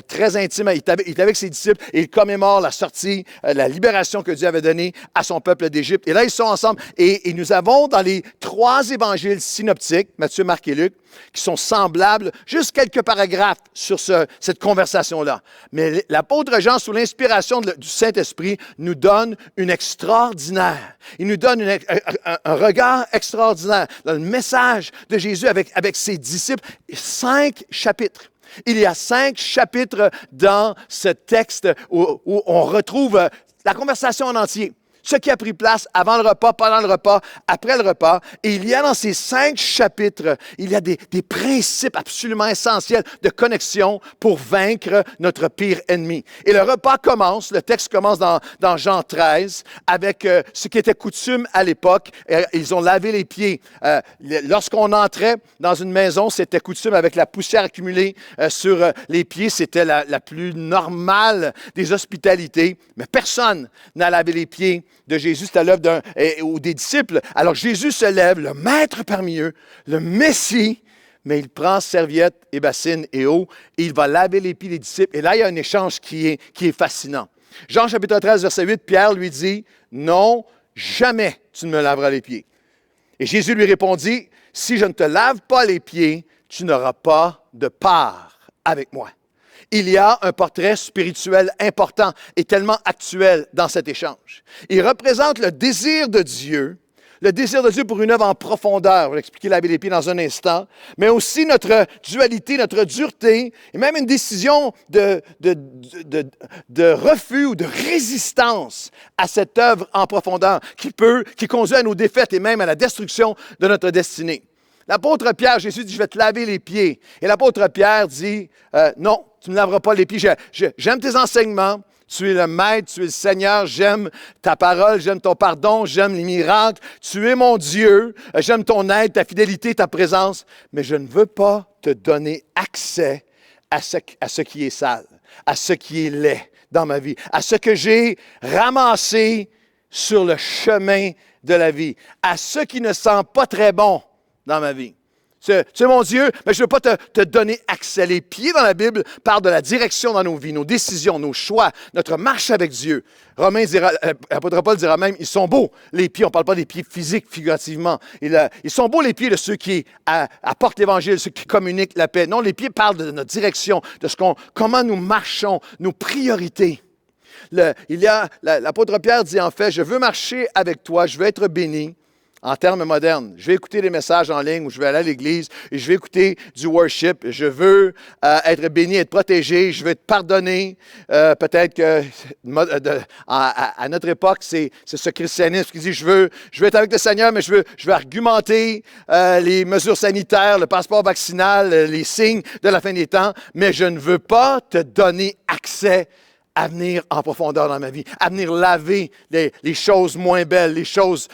très intime. Il est avec ses disciples et il commémore la sortie, la libération que Dieu avait donnée à son peuple d'Égypte. Et là, ils sont ensemble. Et nous avons dans les 3 évangiles synoptiques, Matthieu, Marc et Luc, qui sont semblables, juste quelques paragraphes sur cette conversation-là. Mais l'apôtre Jean, sous l'inspiration du Saint-Esprit, nous donne une extraordinaire. Il nous donne un regard extraordinaire dans le message de Jésus avec ses disciples. 5 chapitres. Il y a 5 chapitres dans ce texte où on retrouve la conversation en entier. Ce qui a pris place avant le repas, pendant le repas, après le repas. Et il y a dans ces 5 chapitres, il y a des principes absolument essentiels de connexion pour vaincre notre pire ennemi. Et le repas commence, le texte commence dans Jean 13, avec ce qui était coutume à l'époque. Ils ont lavé les pieds. Lorsqu'on entrait dans une maison, c'était coutume avec la poussière accumulée sur les pieds. C'était la plus normale des hospitalités. Mais personne n'a lavé les pieds de Jésus, c'était l'œuvre ou des disciples. Alors Jésus se lève, le maître parmi eux, le Messie, mais il prend serviette et bassine et eau, et il va laver les pieds des disciples. Et là, il y a un échange qui est fascinant. Jean chapitre 13, verset 8, Pierre lui dit, « Non, jamais tu ne me laveras les pieds. » Et Jésus lui répondit, « Si je ne te lave pas les pieds, tu n'auras pas de part avec moi. » Il y a un portrait spirituel important et tellement actuel dans cet échange. Il représente le désir de Dieu pour une œuvre en profondeur. Je vais expliquer laver les pieds dans un instant, mais aussi notre dualité, notre dureté, et même une décision de refus ou de résistance à cette œuvre en profondeur qui conduit à nos défaites et même à la destruction de notre destinée. L'apôtre Pierre, Jésus dit, je vais te laver les pieds. Et l'apôtre Pierre dit, non, tu ne laveras pas les pieds. J'aime tes enseignements. Tu es le Maître, tu es le Seigneur. J'aime ta parole, j'aime ton pardon, j'aime les miracles. Tu es mon Dieu. J'aime ton aide, ta fidélité, ta présence. Mais je ne veux pas te donner accès à ce qui est sale, à ce qui est laid dans ma vie, à ce que j'ai ramassé sur le chemin de la vie, à ce qui ne sent pas très bon dans ma vie. Tu es mon Dieu, mais je ne veux pas te donner accès. Les pieds dans la Bible parlent de la direction dans nos vies, nos décisions, nos choix, notre marche avec Dieu. L'apôtre Paul dira même, ils sont beaux, les pieds. On ne parle pas des pieds physiques, figurativement. Ils sont beaux, les pieds de ceux qui apportent l'Évangile, ceux qui communiquent la paix. Non, les pieds parlent de notre direction, de comment nous marchons, nos priorités. L'apôtre Pierre dit en fait, je veux marcher avec toi, je veux être béni. En termes modernes, je vais écouter des messages en ligne ou je vais aller à l'église et je vais écouter du worship. Je veux être béni, être protégé. Je veux te pardonner. Peut-être que à notre époque, c'est ce christianisme qui dit je veux être avec le Seigneur, mais je veux argumenter les mesures sanitaires, le passeport vaccinal, les signes de la fin des temps, mais je ne veux pas te donner accès à venir en profondeur dans ma vie, à venir laver les choses moins belles, les choses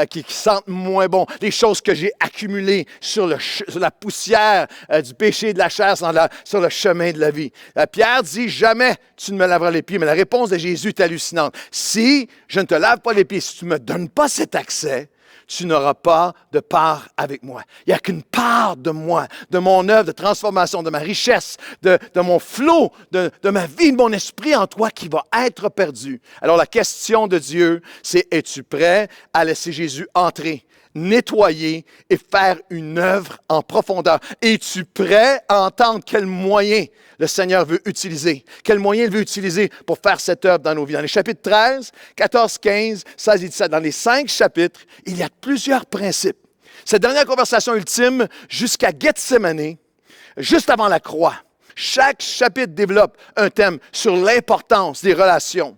qui sentent moins bon, les choses que j'ai accumulées sur la poussière du péché de la chair sur le chemin de la vie. Pierre dit, jamais tu ne me laveras les pieds, mais la réponse de Jésus est hallucinante. Si je ne te lave pas les pieds, si tu ne me donnes pas cet accès, tu n'auras pas de part avec moi. Il n'y a qu'une part de moi, de mon œuvre de transformation, de ma richesse, de mon flot, de ma vie, de mon esprit en toi qui va être perdu. Alors la question de Dieu, c'est es-tu prêt à laisser Jésus entrer, nettoyer et faire une œuvre en profondeur? Es-tu prêt à entendre quel moyen le Seigneur veut utiliser? Quel moyen il veut utiliser pour faire cette œuvre dans nos vies? Dans les chapitres 13, 14, 15, 16 et 17, dans les 5 chapitres, il y a plusieurs principes. Cette dernière conversation ultime jusqu'à Gethsémane, juste avant la croix, chaque chapitre développe un thème sur l'importance des relations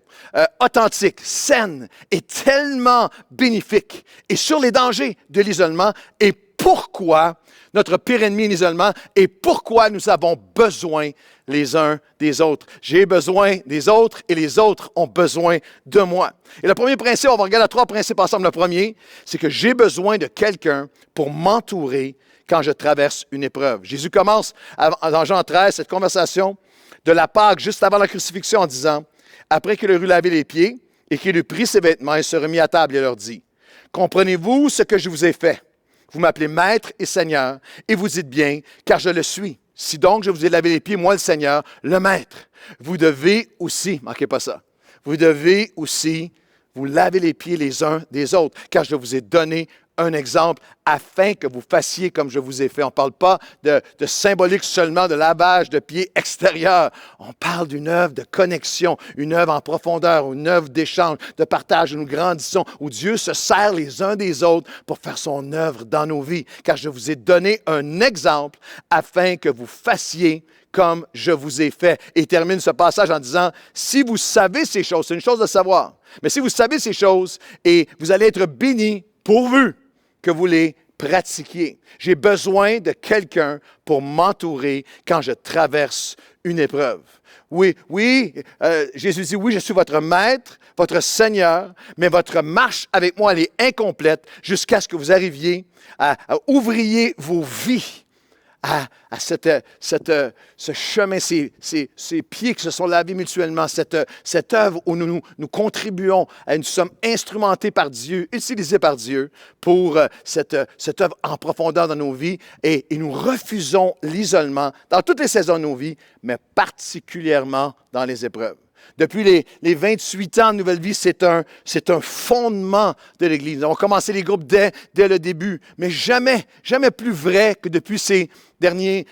authentiques, saines et tellement bénéfiques, et sur les dangers de l'isolement et pourquoi notre pire ennemi est l'isolement et pourquoi nous avons besoin les uns des autres. J'ai besoin des autres et les autres ont besoin de moi. Et le premier principe, on va regarder 3 principes ensemble. Le premier, c'est que j'ai besoin de quelqu'un pour m'entourer quand je traverse une épreuve. Jésus commence dans Jean 13 cette conversation de la Pâque juste avant la crucifixion en disant, après qu'il eut lavé les pieds et qu'il eut pris ses vêtements, il se remit à table et leur dit, « Comprenez-vous ce que je vous ai fait? Vous m'appelez Maître et Seigneur, et vous dites bien, car je le suis. Si donc je vous ai lavé les pieds, moi le Seigneur, le Maître, vous devez aussi, manquez pas ça, vous devez aussi vous laver les pieds les uns des autres, car je vous ai donné un exemple afin que vous fassiez comme je vous ai fait. On ne parle pas de symbolique seulement de lavage de pieds extérieur. On parle d'une œuvre de connexion, une œuvre en profondeur, une œuvre d'échange, de partage où nous grandissons, où Dieu se sert les uns des autres pour faire son œuvre dans nos vies. Car je vous ai donné un exemple afin que vous fassiez comme je vous ai fait. Et il termine ce passage en disant, si vous savez ces choses, c'est une chose de savoir, mais si vous savez ces choses, et vous allez être bénis pourvu que vous les pratiquiez. J'ai besoin de quelqu'un pour m'entourer quand je traverse une épreuve. Oui, Jésus dit, oui, je suis votre maître, votre Seigneur, mais votre marche avec moi, elle est incomplète jusqu'à ce que vous arriviez à ouvrier vos vies à ce chemin, ces pieds qui se sont lavés mutuellement, cette œuvre où nous contribuons, nous sommes instrumentés par Dieu, utilisés par Dieu pour cette œuvre en profondeur dans nos vies et nous refusons l'isolement dans toutes les saisons de nos vies, mais particulièrement dans les épreuves. Depuis les 28 ans de Nouvelle Vie, c'est un fondement de l'Église. Nous avons commencé les groupes dès le début, mais jamais plus vrai que depuis ces dernières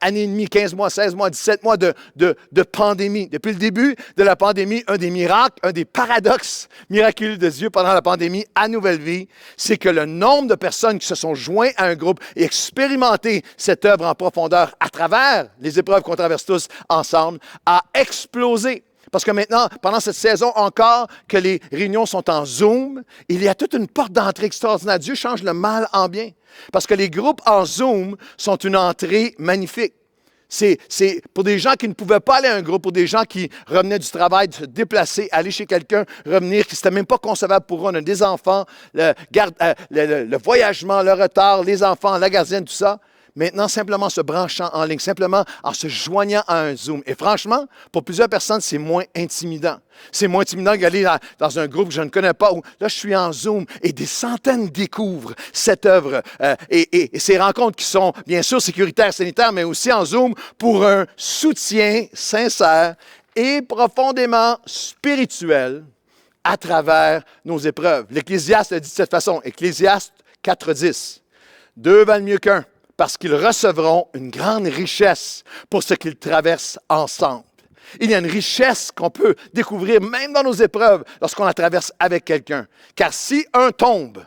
années et demie, 15 mois, 16 mois, 17 mois de pandémie. Depuis le début de la pandémie, un des miracles, un des paradoxes miraculeux de Dieu pendant la pandémie à Nouvelle Vie, c'est que le nombre de personnes qui se sont joints à un groupe et expérimenté cette œuvre en profondeur à travers les épreuves qu'on traverse tous ensemble a explosé. Parce que maintenant, pendant cette saison encore, que les réunions sont en Zoom, il y a toute une porte d'entrée extraordinaire. Dieu change le mal en bien. Parce que les groupes en Zoom sont une entrée magnifique. C'est pour des gens qui ne pouvaient pas aller à un groupe, pour des gens qui revenaient du travail, de se déplacer, aller chez quelqu'un, revenir, qui n'était même pas concevable pour eux. On a des enfants, le voyagement, le retard, les enfants, la gardienne, tout ça. Maintenant, simplement se branchant en ligne, simplement en se joignant à un Zoom. Et franchement, pour plusieurs personnes, c'est moins intimidant. C'est moins intimidant d'aller dans un groupe que je ne connais pas, où là, je suis en Zoom et des centaines découvrent cette œuvre et ces rencontres qui sont, bien sûr, sécuritaires, sanitaires, mais aussi en Zoom pour un soutien sincère et profondément spirituel à travers nos épreuves. L'Ecclésiaste le dit de cette façon, Ecclésiaste 4.10. Deux valent mieux qu'un, parce qu'ils recevront une grande richesse pour ce qu'ils traversent ensemble. Il y a une richesse qu'on peut découvrir même dans nos épreuves lorsqu'on la traverse avec quelqu'un. Car si un tombe,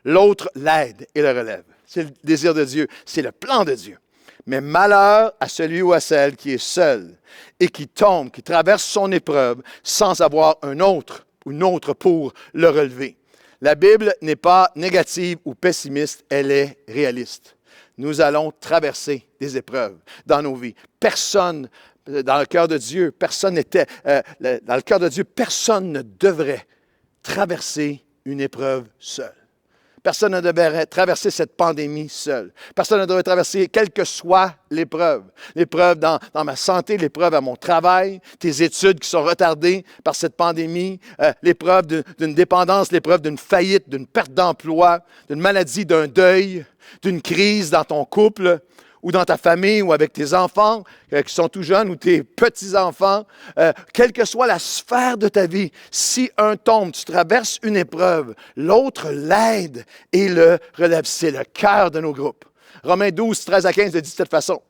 l'autre l'aide et le relève. C'est le désir de Dieu, c'est le plan de Dieu. Mais malheur à celui ou à celle qui est seul et qui tombe, qui traverse son épreuve sans avoir un autre ou une autre pour le relever. La Bible n'est pas négative ou pessimiste, elle est réaliste. Nous allons traverser des épreuves dans nos vies. Personne, dans le cœur de Dieu, personne ne devrait traverser une épreuve seul. Personne ne devrait traverser cette pandémie seul. Personne ne devrait traverser, quelle que soit l'épreuve. L'épreuve dans ma santé, l'épreuve à mon travail, tes études qui sont retardées par cette pandémie, l'épreuve d'une dépendance, l'épreuve d'une faillite, d'une perte d'emploi, d'une maladie, d'un deuil, d'une crise dans ton couple ou dans ta famille ou avec tes enfants qui sont tout jeunes ou tes petits-enfants, quelle que soit la sphère de ta vie, si un tombe, tu traverses une épreuve, l'autre l'aide et le relève. C'est le cœur de nos groupes. Romains 12, 13 à 15 le dit de cette façon.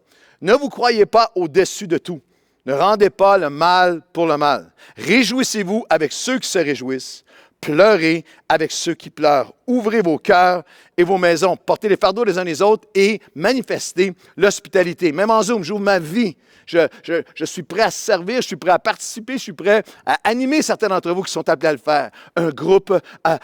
Ne vous croyez pas au-dessus de tout. Ne rendez pas le mal pour le mal. Réjouissez-vous avec ceux qui se réjouissent. Pleurez avec ceux qui pleurent. Ouvrez vos cœurs et vos maisons. Portez les fardeaux les uns les autres et manifestez l'hospitalité. Même en Zoom, j'ouvre ma vie. Je suis prêt à servir, je suis prêt à participer, je suis prêt à animer certains d'entre vous qui sont appelés à le faire. Un groupe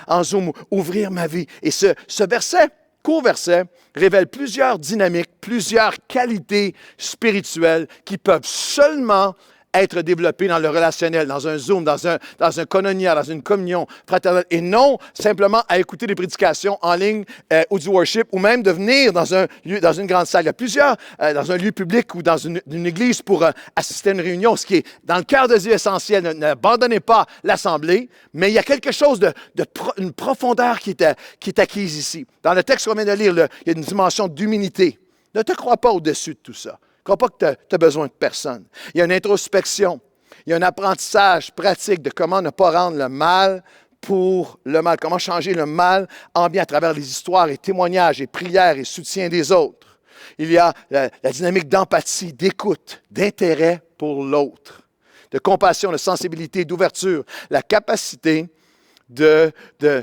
en Zoom, ouvrir ma vie. Et ce verset, court verset, révèle plusieurs dynamiques, plusieurs qualités spirituelles qui peuvent seulement être développé dans le relationnel, dans un Zoom, dans un koinonia, dans une communion fraternelle, et non simplement à écouter des prédications en ligne ou du worship, ou même de venir dans un lieu, dans une grande salle. Il y a plusieurs, dans un lieu public ou dans une église pour assister à une réunion, ce qui est dans le cœur de Dieu essentiel. N'abandonnez pas l'assemblée, mais il y a quelque chose une profondeur qui est acquise ici. Dans le texte qu'on vient de lire, il y a une dimension d'humilité. Ne te crois pas au-dessus de tout ça. Je ne crois pas que tu as besoin de personne. Il y a une introspection, il y a un apprentissage pratique de comment ne pas rendre le mal pour le mal. Comment changer le mal en bien à travers les histoires et témoignages et prières et soutien des autres. Il y a la dynamique d'empathie, d'écoute, d'intérêt pour l'autre, de compassion, de sensibilité, d'ouverture, la capacité d'être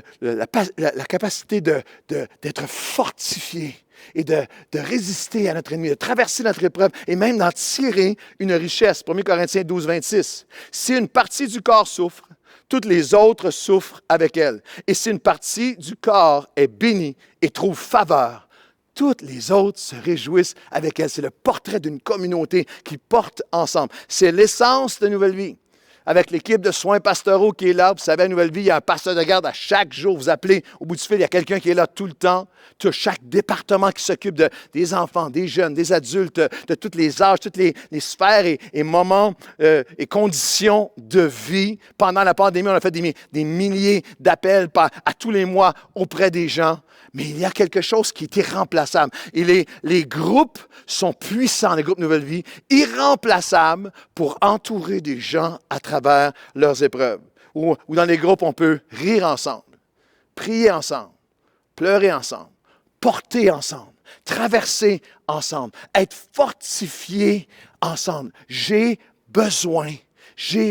fortifié et de résister à notre ennemi, de traverser notre épreuve et même d'en tirer une richesse. 1 Corinthiens 12, 26. Si une partie du corps souffre, toutes les autres souffrent avec elle. Et si une partie du corps est bénie et trouve faveur, toutes les autres se réjouissent avec elle. C'est le portrait d'une communauté qui porte ensemble. C'est l'essence de Nouvelle Vie. Avec l'équipe de soins pastoraux qui est là, vous savez, à Nouvelle Vie, il y a un pasteur de garde à chaque jour. Vous appelez au bout du fil, il y a quelqu'un qui est là tout le temps. Tu as chaque département qui s'occupe des enfants, des jeunes, des adultes, de tous les âges, toutes les sphères et moments et conditions de vie. Pendant la pandémie, on a fait des milliers d'appels à tous les mois auprès des gens. Mais il y a quelque chose qui est irremplaçable. Et les groupes sont puissants, les groupes Nouvelle Vie, irremplaçables pour entourer des gens à travers leurs épreuves. Ou dans les groupes, on peut rire ensemble, prier ensemble, pleurer ensemble, porter ensemble, traverser ensemble, être fortifié ensemble. J'ai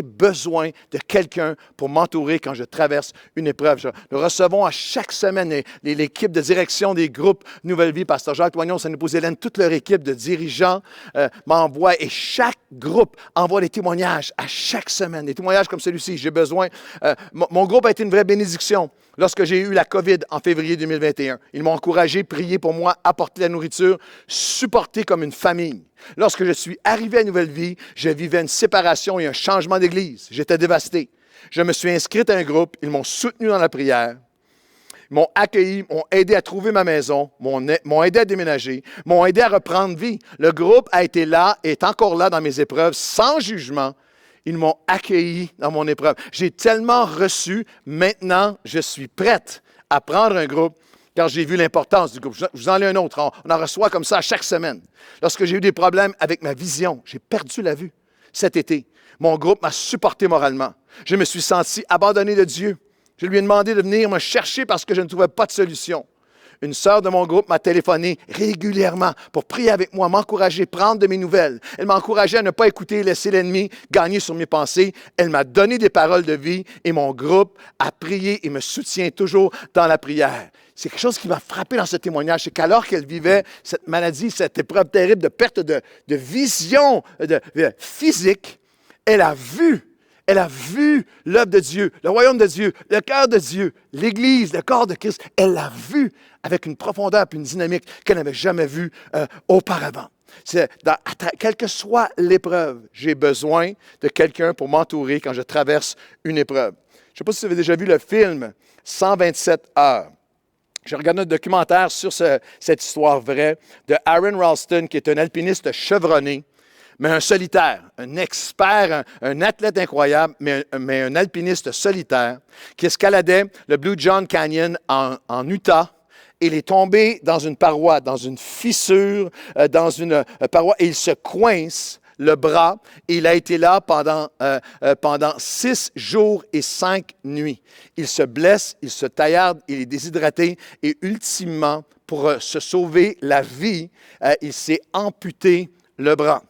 besoin de quelqu'un pour m'entourer quand je traverse une épreuve. Nous recevons à chaque semaine l'équipe de direction des groupes Nouvelle Vie. Pasteur Jacques Loignon, son épouse Hélène, toute leur équipe de dirigeants m'envoie et chaque groupe envoie des témoignages à chaque semaine. Des témoignages comme celui-ci. J'ai besoin. Mon groupe a été une vraie bénédiction. Lorsque j'ai eu la COVID en février 2021, ils m'ont encouragé, prié pour moi, apporter la nourriture, supporter comme une famille. Lorsque je suis arrivé à Nouvelle Vie, je vivais une séparation et un changement d'église. J'étais dévasté. Je me suis inscrit à un groupe. Ils m'ont soutenu dans la prière, m'ont accueilli, m'ont aidé à trouver ma maison, m'ont aidé à déménager, m'ont aidé à reprendre vie. Le groupe a été là et est encore là dans mes épreuves, sans jugement. Ils m'ont accueilli dans mon épreuve. J'ai tellement reçu. Maintenant, je suis prête à prendre un groupe car j'ai vu l'importance du groupe. Je vous en ai un autre. On en reçoit comme ça chaque semaine. Lorsque j'ai eu des problèmes avec ma vision, j'ai perdu la vue cet été. Mon groupe m'a supporté moralement. Je me suis senti abandonné de Dieu. Je lui ai demandé de venir me chercher parce que je ne trouvais pas de solution. Une sœur de mon groupe m'a téléphoné régulièrement pour prier avec moi, m'encourager, prendre de mes nouvelles. Elle m'a encouragé à ne pas écouter et laisser l'ennemi gagner sur mes pensées. Elle m'a donné des paroles de vie et mon groupe a prié et me soutient toujours dans la prière. C'est quelque chose qui m'a frappé dans ce témoignage, c'est qu'alors qu'elle vivait cette maladie, cette épreuve terrible de perte de vision physique, elle a vu l'œuvre de Dieu, le royaume de Dieu, le cœur de Dieu, l'Église, le corps de Christ. Elle l'a vu avec une profondeur et une dynamique qu'elle n'avait jamais vue auparavant. Quelle que soit l'épreuve, j'ai besoin de quelqu'un pour m'entourer quand je traverse une épreuve. Je ne sais pas si vous avez déjà vu le film 127 heures. J'ai regardé un documentaire sur cette histoire vraie de Aaron Ralston, qui est un alpiniste chevronné, mais un solitaire, un expert, un athlète incroyable, mais un alpiniste solitaire, qui escaladait le Blue John Canyon en Utah. Et il est tombé dans une paroi, dans une fissure, dans une paroi, et il se coince le bras, et il a été là pendant 6 jours et 5 nuits. Il se blesse, il se taillarde, il est déshydraté, et ultimement, pour se sauver la vie, il s'est amputé le bras.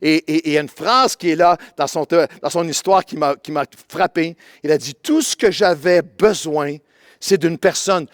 Et il y a une phrase qui est là dans son histoire qui m'a frappé. Il a dit, tout ce que j'avais besoin, c'est d'une personne,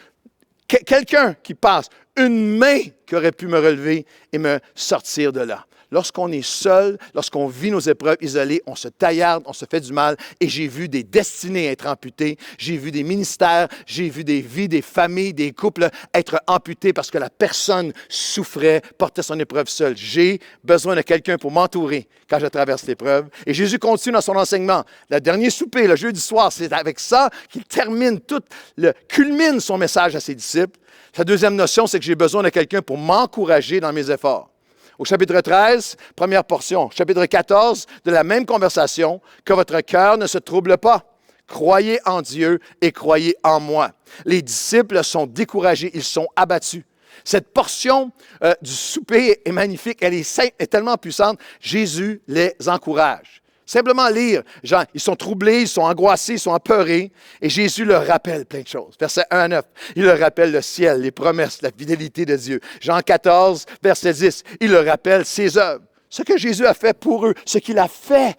quelqu'un qui passe, une main qui aurait pu me relever et me sortir de là. Lorsqu'on est seul, lorsqu'on vit nos épreuves isolées, on se taillarde, on se fait du mal. Et j'ai vu des destinées être amputées. J'ai vu des ministères, j'ai vu des vies, des familles, des couples être amputés parce que la personne souffrait, portait son épreuve seule. J'ai besoin de quelqu'un pour m'entourer quand je traverse l'épreuve. Et Jésus continue dans son enseignement. Le dernier souper, le jeudi soir, c'est avec ça qu'il culmine son message à ses disciples. Sa deuxième notion, c'est que j'ai besoin de quelqu'un pour m'encourager dans mes efforts. Au chapitre 13, première portion. Chapitre 14, de la même conversation, que votre cœur ne se trouble pas. Croyez en Dieu et croyez en moi. Les disciples sont découragés, ils sont abattus. Cette portion du souper est magnifique, elle est simple et tellement puissante. Jésus les encourage. Simplement lire. Genre, ils sont troublés, ils sont angoissés, ils sont apeurés. Et Jésus leur rappelle plein de choses. Verset 1 à 9, il leur rappelle le ciel, les promesses, la fidélité de Dieu. Jean 14, verset 10, il leur rappelle ses œuvres. Ce que Jésus a fait pour eux, ce qu'il a fait,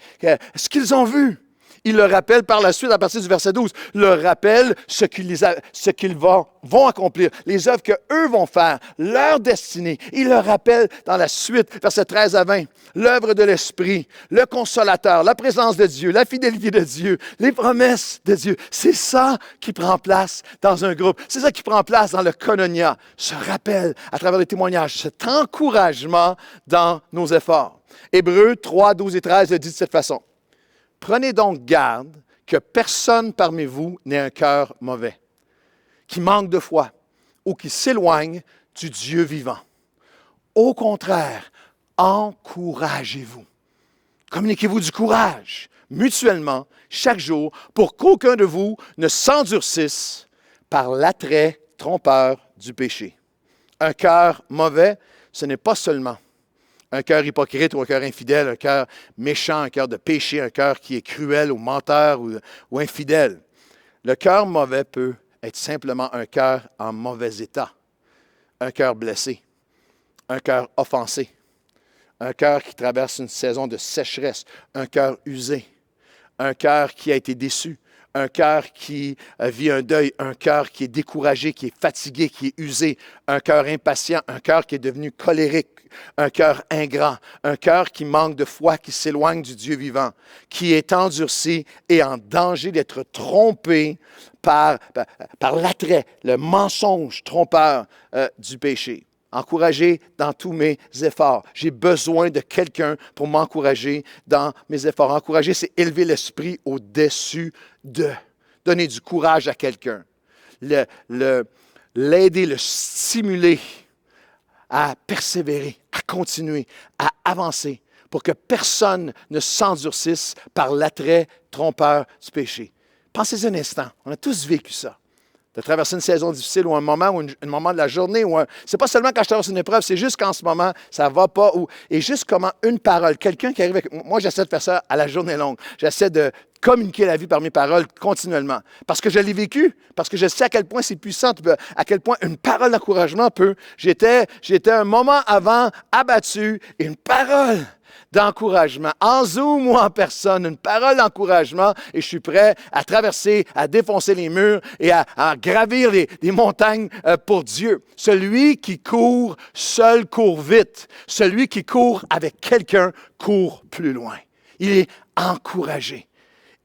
ce qu'ils ont vu. Il leur rappelle par la suite, à partir du verset 12, leur rappelle ce qu'ils vont accomplir, les œuvres qu'eux vont faire, leur destinée. Il leur rappelle dans la suite, versets 13 à 20, l'œuvre de l'Esprit, le Consolateur, la présence de Dieu, la fidélité de Dieu, les promesses de Dieu. C'est ça qui prend place dans un groupe. C'est ça qui prend place dans le koinonia. Ce rappel à travers les témoignages, cet encouragement dans nos efforts. Hébreux 3, 12 et 13 le dit de cette façon. Prenez donc garde que personne parmi vous n'ait un cœur mauvais, qui manque de foi ou qui s'éloigne du Dieu vivant. Au contraire, encouragez-vous. Communiquez-vous du courage mutuellement chaque jour pour qu'aucun de vous ne s'endurcisse par l'attrait trompeur du péché. Un cœur mauvais, ce n'est pas seulement un cœur hypocrite ou un cœur infidèle, un cœur méchant, un cœur de péché, un cœur qui est cruel ou menteur ou infidèle. Le cœur mauvais peut être simplement un cœur en mauvais état, un cœur blessé, un cœur offensé, un cœur qui traverse une saison de sécheresse, un cœur usé, un cœur qui a été déçu, un cœur qui vit un deuil, un cœur qui est découragé, qui est fatigué, qui est usé, un cœur impatient, un cœur qui est devenu colérique, un cœur ingrat, un cœur qui manque de foi, qui s'éloigne du Dieu vivant, qui est endurci et en danger d'être trompé par l'attrait, le mensonge trompeur du péché. Encourager dans tous mes efforts. J'ai besoin de quelqu'un pour m'encourager dans mes efforts. Encourager, c'est élever l'esprit au-dessus de. Donner du courage à quelqu'un. L'aider, le stimuler à persévérer, à continuer, à avancer pour que personne ne s'endurcisse par l'attrait trompeur du péché. Pensez un instant. On a tous vécu ça. De traverser une saison difficile ou un moment de la journée. C'est pas seulement quand je traverse une épreuve, c'est juste qu'en ce moment, ça ne va pas. Et juste comment une parole, quelqu'un qui arrive avec... Moi, j'essaie de faire ça à la journée longue. J'essaie de communiquer la vie par mes paroles continuellement. Parce que je l'ai vécu, parce que je sais à quel point c'est puissant, à quel point une parole d'encouragement peut... J'étais un moment avant abattu et une parole d'encouragement, en Zoom ou en personne, une parole d'encouragement, et je suis prêt à traverser, à défoncer les murs et à gravir des montagnes pour Dieu. Celui qui court seul court vite. Celui qui court avec quelqu'un court plus loin. Il est encouragé.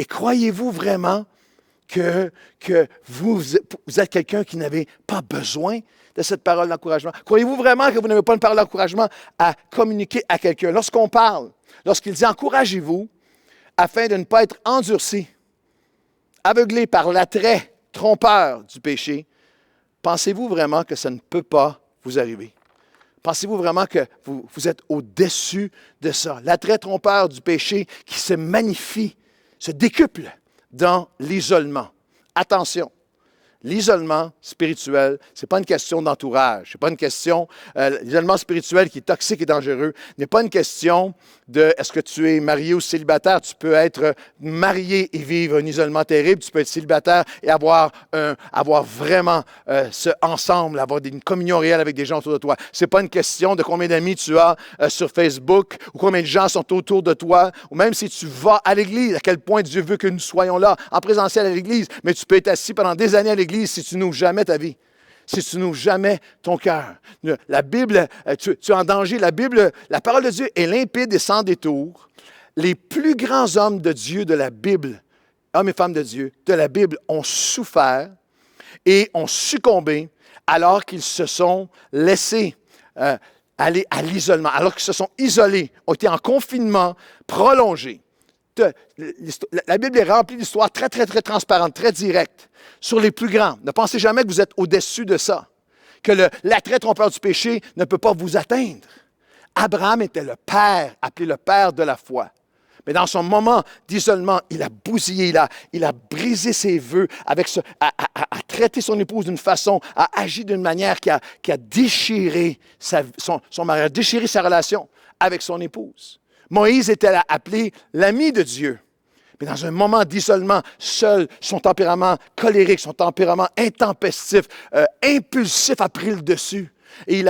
Et croyez-vous vraiment que vous êtes quelqu'un qui n'avez pas besoin de cette parole d'encouragement? Croyez-vous vraiment que vous n'avez pas une parole d'encouragement à communiquer à quelqu'un? Lorsqu'on parle, lorsqu'il dit « encouragez-vous » afin de ne pas être endurci, aveuglé par l'attrait trompeur du péché, pensez-vous vraiment que ça ne peut pas vous arriver? Pensez-vous vraiment que vous êtes au-dessus de ça? L'attrait trompeur du péché qui se magnifie, se décuple dans l'isolement. Attention! L'isolement spirituel, ce n'est pas une question d'entourage. C'est pas une question, l'isolement spirituel qui est toxique et dangereux n'est pas une question de est-ce que tu es marié ou célibataire. Tu peux être marié et vivre un isolement terrible. Tu peux être célibataire et avoir vraiment ce ensemble, avoir une communion réelle avec des gens autour de toi. Ce n'est pas une question de combien d'amis tu as sur Facebook ou combien de gens sont autour de toi, ou même si tu vas à l'Église, à quel point Dieu veut que nous soyons là, en présentiel à l'Église. Mais tu peux être assis pendant des années à l'Église si tu n'ouvres jamais ta vie, si tu n'ouvres jamais ton cœur. La Bible, tu es en danger. La Bible, la parole de Dieu est limpide et sans détour. Les plus grands hommes de Dieu de la Bible, hommes et femmes de Dieu, de la Bible, ont souffert et ont succombé alors qu'ils se sont laissés aller à l'isolement, alors qu'ils se sont isolés, ont été en confinement prolongé. La Bible est remplie d'histoires très, très, très transparentes, très directes sur les plus grands. Ne pensez jamais que vous êtes au-dessus de ça, que l'attrait trompeur du péché ne peut pas vous atteindre. Abraham était le père, appelé le père de la foi. Mais dans son moment d'isolement, il a bousillé, il a brisé ses vœux, a traité son épouse d'une façon, a agi d'une manière qui a déchiré son mariage, déchiré sa relation avec son épouse. Moïse était appelé l'ami de Dieu. Mais dans un moment d'isolement, seul, son tempérament colérique, son tempérament intempestif, impulsif a pris le dessus. Et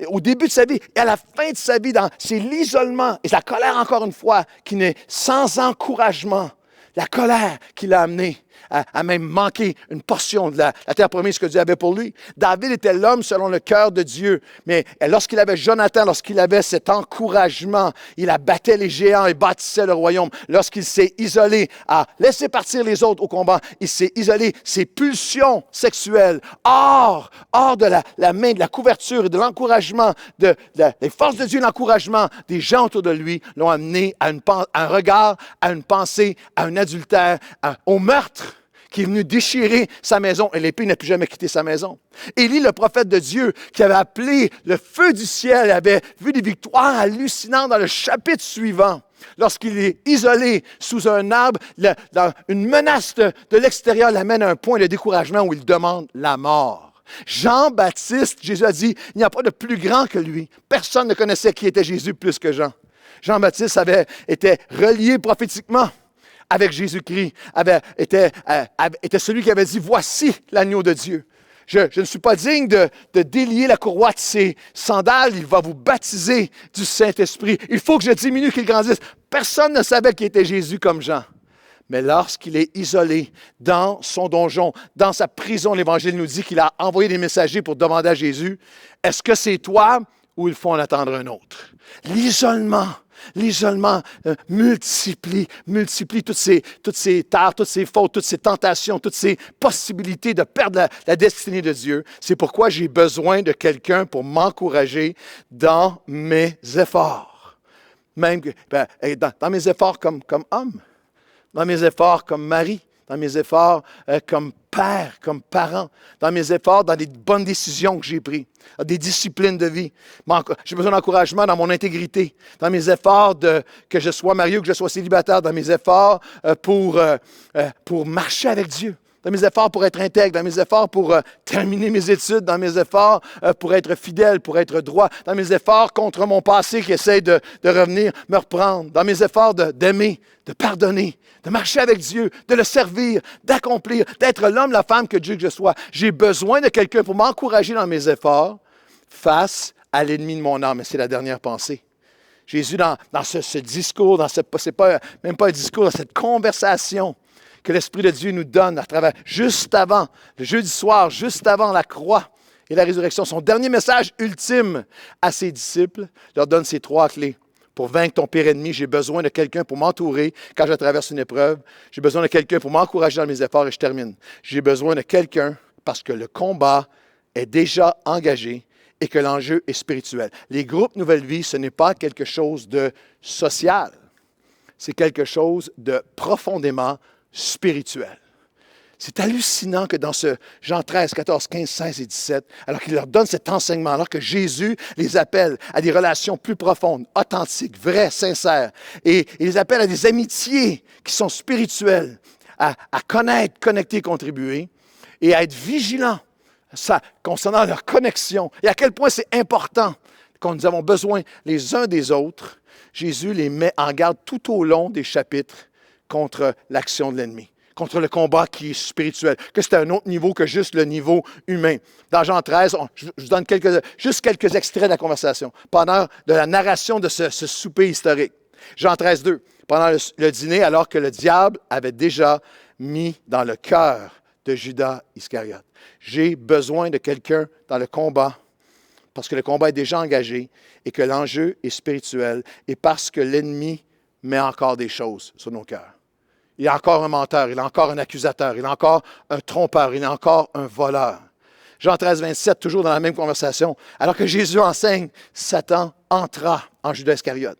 au début de sa vie et à la fin de sa vie, c'est l'isolement et la colère, encore une fois, qui n'est sans encouragement. La colère qui l'a amené à même manquer une portion de la terre promise que Dieu avait pour lui. David était l'homme selon le cœur de Dieu. Mais lorsqu'il avait Jonathan, lorsqu'il avait cet encouragement, il abattait les géants et bâtissait le royaume. Lorsqu'il s'est isolé à laisser partir les autres au combat, il s'est isolé, ses pulsions sexuelles, hors de la main, de la couverture et de l'encouragement, les forces de Dieu, l'encouragement des gens autour de lui l'ont amené à un regard, à une pensée, à un adultère, au meurtre qui est venu déchirer sa maison, et l'épée n'a plus jamais quitté sa maison. Élie, le prophète de Dieu, qui avait appelé le feu du ciel, avait vu des victoires hallucinantes dans le chapitre suivant. Lorsqu'il est isolé sous un arbre, une menace de l'extérieur l'amène à un point de découragement où il demande la mort. Jean-Baptiste, Jésus a dit, il n'y a pas de plus grand que lui. Personne ne connaissait qui était Jésus plus que Jean. Jean-Baptiste était relié prophétiquement avec Jésus-Christ, était celui qui avait dit, voici l'agneau de Dieu. Je ne suis pas digne de délier la courroie de ses sandales, il va vous baptiser du Saint-Esprit. Il faut que je diminue, qu'il grandisse. Personne ne savait qui était Jésus comme Jean. Mais lorsqu'il est isolé dans son donjon, dans sa prison, l'Évangile nous dit qu'il a envoyé des messagers pour demander à Jésus, est-ce que c'est toi ou il faut en attendre un autre? L'isolement multiplie toutes ces tares, toutes ces fautes, toutes ces tentations, toutes ces possibilités de perdre la destinée de Dieu. C'est pourquoi j'ai besoin de quelqu'un pour m'encourager dans mes efforts. Même dans mes efforts comme homme, dans mes efforts comme mari, dans mes efforts comme père, comme parent, dans mes efforts, dans les bonnes décisions que j'ai prises, dans des disciplines de vie. J'ai besoin d'encouragement dans mon intégrité, dans mes efforts que je sois marié ou que je sois célibataire, dans mes efforts pour marcher avec Dieu, dans mes efforts pour être intègre, dans mes efforts pour terminer mes études, dans mes efforts pour être fidèle, pour être droit, dans mes efforts contre mon passé qui essaie de revenir, me reprendre, dans mes efforts d'aimer, de pardonner, de marcher avec Dieu, de le servir, d'accomplir, d'être l'homme, la femme que Dieu que je sois. J'ai besoin de quelqu'un pour m'encourager dans mes efforts face à l'ennemi de mon âme. Et c'est la dernière pensée. Jésus, dans ce discours, c'est pas même pas un discours, dans cette conversation que l'Esprit de Dieu nous donne à travers, juste avant, le jeudi soir, juste avant la croix et la résurrection, son dernier message ultime à ses disciples, leur donne ces 3 clés. Pour vaincre ton pire ennemi, j'ai besoin de quelqu'un pour m'entourer quand je traverse une épreuve. J'ai besoin de quelqu'un pour m'encourager dans mes efforts et je termine. J'ai besoin de quelqu'un parce que le combat est déjà engagé et que l'enjeu est spirituel. Les groupes Nouvelle Vie, ce n'est pas quelque chose de social. C'est quelque chose de profondément spirituel. C'est hallucinant que dans ce Jean 13, 14, 15, 16 et 17, alors qu'il leur donne cet enseignement, alors que Jésus les appelle à des relations plus profondes, authentiques, vraies, sincères, et il les appelle à des amitiés qui sont spirituelles, à connaître, connecter, contribuer, et à être vigilants concernant leur connexion, et à quel point c'est important quand nous avons besoin les uns des autres. Jésus les met en garde tout au long des chapitres contre l'action de l'ennemi, contre le combat qui est spirituel, que c'est un autre niveau que juste le niveau humain. Dans Jean 13, je vous donne juste quelques extraits de la conversation, pendant de la narration de ce souper historique. Jean 13, 2, pendant le dîner, alors que le diable avait déjà mis dans le cœur de Judas Iscariote. J'ai besoin de quelqu'un dans le combat, parce que le combat est déjà engagé et que l'enjeu est spirituel, et parce que l'ennemi met encore des choses sur nos cœurs. Il est encore un menteur, il est encore un accusateur, il est encore un trompeur, il est encore un voleur. Jean 13, 27, toujours dans la même conversation. Alors que Jésus enseigne, Satan entra en Judas Iscariote.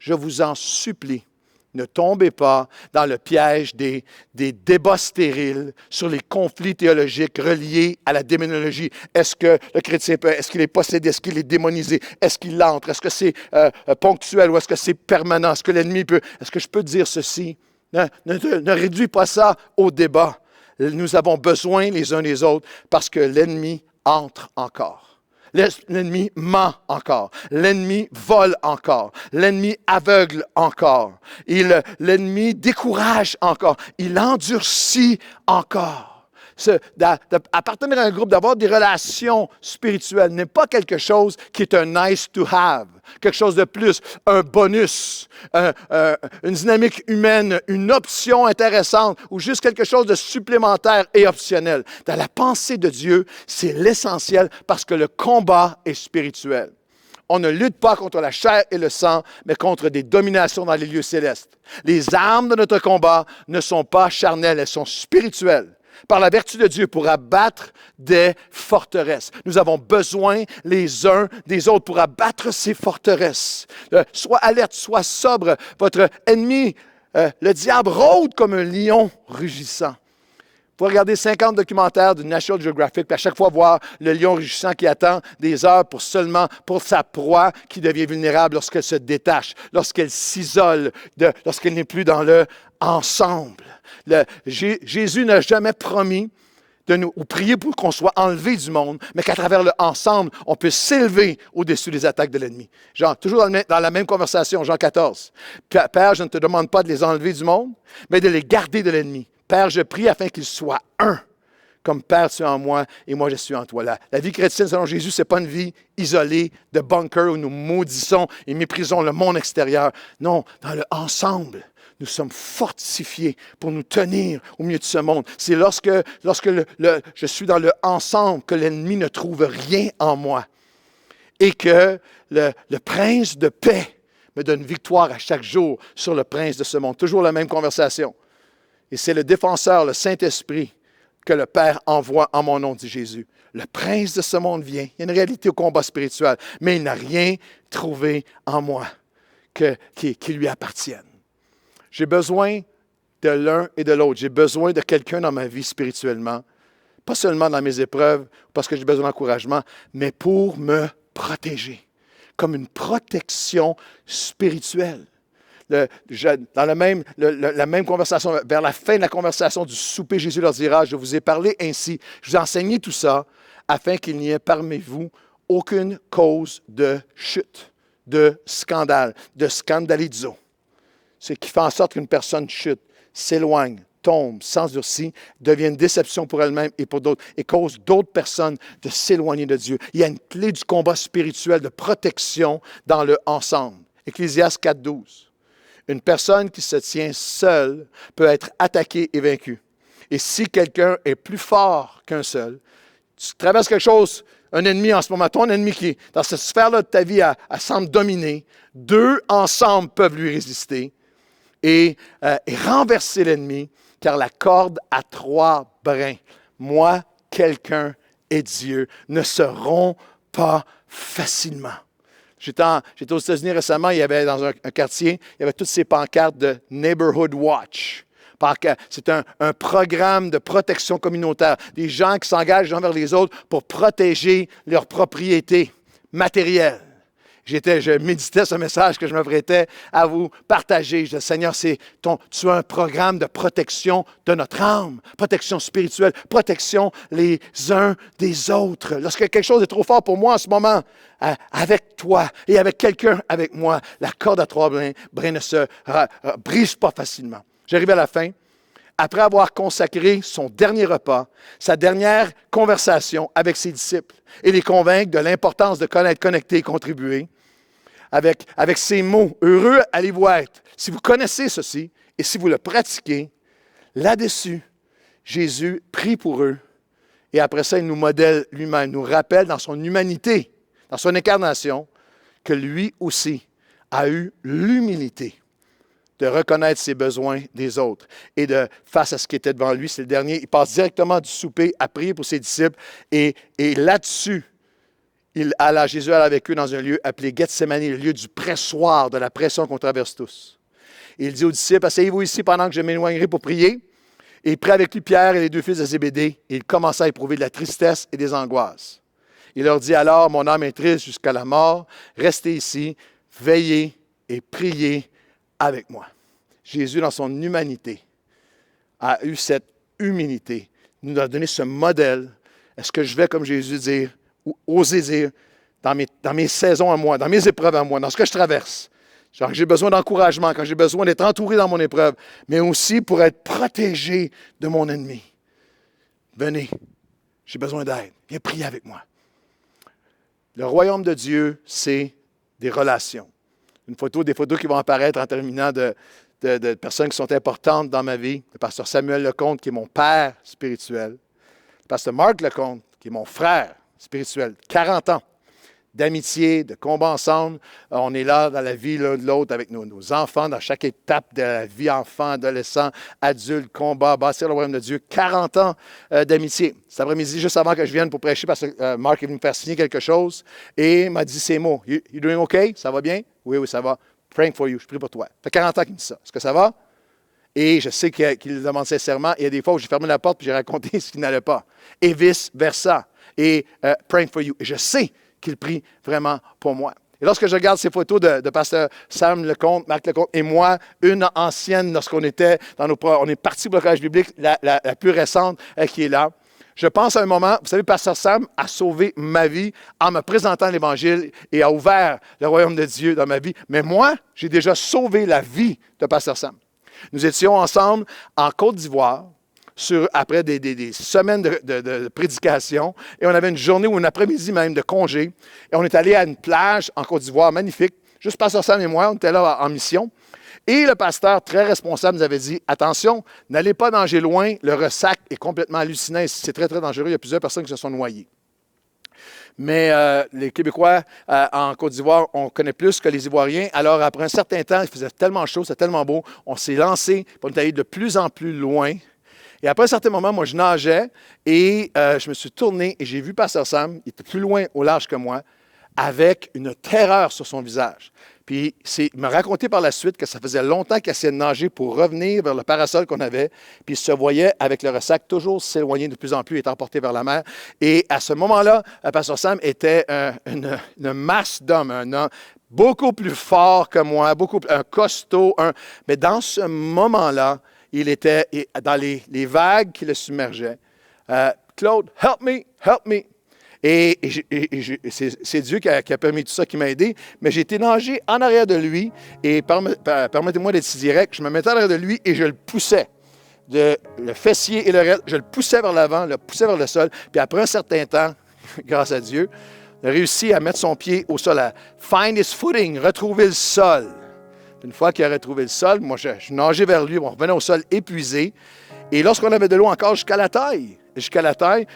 Je vous en supplie, ne tombez pas dans le piège des débats stériles sur les conflits théologiques reliés à la démonologie. Est-ce que le chrétien est-ce qu'il est possédé? Est-ce qu'il est démonisé? Est-ce qu'il entre? Est-ce que c'est ponctuel ou est-ce que c'est permanent? Est-ce que l'ennemi peut? Est-ce que je peux dire ceci? Ne réduis pas ça au débat. Nous avons besoin les uns des autres parce que l'ennemi entre encore. L'ennemi ment encore. L'ennemi vole encore. L'ennemi aveugle encore. L'ennemi décourage encore. Il endurcit encore. Appartenir à un groupe, d'avoir des relations spirituelles n'est pas quelque chose qui est un nice to have, quelque chose de plus, un bonus, une dynamique humaine, une option intéressante ou juste quelque chose de supplémentaire et optionnel. Dans la pensée de Dieu, c'est l'essentiel parce que le combat est spirituel. On ne lutte pas contre la chair et le sang, mais contre des dominations dans les lieux célestes. Les armes de notre combat ne sont pas charnelles, elles sont spirituelles. Par la vertu de Dieu pour abattre des forteresses. Nous avons besoin les uns des autres pour abattre ces forteresses. Sois alerte, sois sobre. Votre ennemi, le diable, rôde comme un lion rugissant. Vous pouvez regarder 50 documentaires du National Geographic, puis à chaque fois voir le lion rugissant qui attend des heures pour sa proie qui devient vulnérable lorsqu'elle se détache, lorsqu'elle s'isole, lorsqu'elle n'est plus dans le ensemble. Jésus n'a jamais promis ou prier pour qu'on soit enlevé du monde, mais qu'à travers le ensemble, on peut s'élever au-dessus des attaques de l'ennemi. Toujours dans la même conversation, Jean 14. Père, je ne te demande pas de les enlever du monde, mais de les garder de l'ennemi. Père, je prie afin qu'ils soient un, comme Père, tu es en moi et moi, je suis en toi. La vie chrétienne, selon Jésus, ce n'est pas une vie isolée de bunker où nous maudissons et méprisons le monde extérieur. Non, dans le ensemble. Nous sommes fortifiés pour nous tenir au milieu de ce monde. C'est lorsque je suis dans le ensemble que l'ennemi ne trouve rien en moi et que le prince de paix me donne victoire à chaque jour sur le prince de ce monde. Toujours la même conversation. Et c'est le défenseur, le Saint-Esprit, que le Père envoie en mon nom, dit Jésus. Le prince de ce monde vient. Il y a une réalité au combat spirituel, mais il n'a rien trouvé en moi qui lui appartienne. J'ai besoin de l'un et de l'autre. J'ai besoin de quelqu'un dans ma vie spirituellement. Pas seulement dans mes épreuves, parce que j'ai besoin d'encouragement, mais pour me protéger. Comme une protection spirituelle. Dans la même conversation, vers la fin de la conversation du souper, Jésus leur dira, je vous ai parlé ainsi, je vous ai enseigné tout ça, afin qu'il n'y ait parmi vous aucune cause de chute, de scandale, de scandalizo. Ce qui fait en sorte qu'une personne chute, s'éloigne, tombe, s'endurcit, devient une déception pour elle-même et pour d'autres, et cause d'autres personnes de s'éloigner de Dieu. Il y a une clé du combat spirituel de protection dans le ensemble. Ecclésiaste 4.12. Une personne qui se tient seule peut être attaquée et vaincue. Et si quelqu'un est plus fort qu'un seul, tu traverses quelque chose, un ennemi en ce moment, ton ennemi qui est dans cette sphère-là de ta vie, elle semble dominer, deux ensemble peuvent lui résister et renverser l'ennemi, car la corde a 3 brins. Moi, quelqu'un et Dieu ne se rompent pas facilement. J'étais aux États-Unis récemment, il y avait dans un quartier, il y avait toutes ces pancartes de Neighborhood Watch. C'est un programme de protection communautaire. Des gens qui s'engagent les uns vers les autres pour protéger leurs propriétés matérielles. Je méditais ce message que je m'apprêtais à vous partager. Je disais, Seigneur, tu as un programme de protection de notre âme, protection spirituelle, protection les uns des autres. Lorsque quelque chose est trop fort pour moi en ce moment, avec toi et avec quelqu'un avec moi, la corde à 3 brins ne se brise pas facilement. J'arrive à la fin. Après avoir consacré son dernier repas, sa dernière conversation avec ses disciples et les convaincre de l'importance de connaître, connecter et contribuer, avec ces mots, heureux allez-vous être. Si vous connaissez ceci et si vous le pratiquez, là-dessus, Jésus prie pour eux et après ça, il nous modèle lui-même, nous rappelle dans son humanité, dans son incarnation, que lui aussi a eu l'humilité de reconnaître ses besoins des autres et face à ce qui était devant lui, c'est le dernier, il passe directement du souper à prier pour ses disciples et là-dessus, Jésus alla avec eux dans un lieu appelé Gethsémani, le lieu du pressoir, de la pression qu'on traverse tous. Et il dit aux disciples, asseyez-vous ici pendant que je m'éloignerai pour prier. Et il prit avec lui Pierre et les 2 fils de Zébédée et il commença à éprouver de la tristesse et des angoisses. Il leur dit alors, mon âme est triste jusqu'à la mort, restez ici, veillez et priez avec moi. Jésus, dans son humanité, a eu cette humilité, nous a donné ce modèle. Est-ce que je vais, comme Jésus, dire, ou oser dire, dans mes saisons à moi, dans mes épreuves à moi, dans ce que je traverse. Genre, j'ai besoin d'encouragement, quand j'ai besoin d'être entouré dans mon épreuve, mais aussi pour être protégé de mon ennemi. Venez, j'ai besoin d'aide. Viens prier avec moi. Le royaume de Dieu, c'est des relations. Des photos qui vont apparaître en terminant de personnes qui sont importantes dans ma vie. Le pasteur Samuel Lecomte, qui est mon père spirituel. Le pasteur Marc Lecomte, qui est mon frère spirituel. 40 ans d'amitié, de combat ensemble. On est là dans la vie l'un de l'autre avec nos enfants, dans chaque étape de la vie, enfant, adolescent, adulte, combat, bâtir le royaume de Dieu. 40 ans d'amitié. Cet après-midi, juste avant que je vienne pour prêcher, parce que Marc est venu me faire signer quelque chose, et il m'a dit ces mots. You doing okay? Ça va bien? Oui, ça va. Praying for you. Je prie pour toi. Ça fait 40 ans qu'il me dit ça. Est-ce que ça va? Et je sais qu'il le demande sincèrement. Il y a des fois où j'ai fermé la porte et j'ai raconté ce qui n'allait pas. Et vice-versa. Et praying for you. Et je sais qu'il prie vraiment pour moi. Et lorsque je regarde ces photos de pasteur Sam Lecomte, Marc Lecomte et moi, une ancienne lorsqu'on était on est parti pour le collège biblique, la plus récente qui est là, je pense à un moment, vous savez, pasteur Sam a sauvé ma vie en me présentant l'Évangile et a ouvert le royaume de Dieu dans ma vie. Mais moi, j'ai déjà sauvé la vie de pasteur Sam. Nous étions ensemble en Côte d'Ivoire, après des semaines de prédication, et on avait une journée ou un après-midi même de congé, et on est allé à une plage en Côte d'Ivoire magnifique, juste pasteur Sam et moi, on était là en mission, et le pasteur très responsable nous avait dit, attention, n'allez pas nager loin, le ressac est complètement hallucinant, c'est très très dangereux, il y a plusieurs personnes qui se sont noyées. Mais les Québécois en Côte d'Ivoire, on connaît plus que les Ivoiriens. Alors, après un certain temps, il faisait tellement chaud, c'était tellement beau, on s'est lancé, puis on est allé de plus en plus loin. Et après un certain moment, moi, je nageais et je me suis tourné et j'ai vu pasteur Sam, il était plus loin au large que moi, avec une terreur sur son visage. Puis il m'a raconté par la suite que ça faisait longtemps qu'il essayait de nager pour revenir vers le parasol qu'on avait, puis il se voyait avec le ressac toujours s'éloigner de plus en plus, étant emporté vers la mer. Et à ce moment-là, pasteur Sam était une masse d'hommes, un homme beaucoup plus fort que moi, un costaud. Mais dans ce moment-là, il était dans les vagues qui le submergeaient. Claude, help me. Et c'est Dieu qui a permis tout ça, qui m'a aidé. Mais j'ai été nager en arrière de lui. Et permettez-moi d'être si direct. Je me mettais en arrière de lui et je le poussais. Le fessier et le reste, je le poussais vers l'avant, le poussais vers le sol. Puis après un certain temps, grâce à Dieu, il a réussi à mettre son pied au sol, à find his footing, retrouver le sol. Une fois qu'il a retrouvé le sol, moi, je nageais vers lui, on revenait au sol épuisé. Et lorsqu'on avait de l'eau encore jusqu'à la taille, je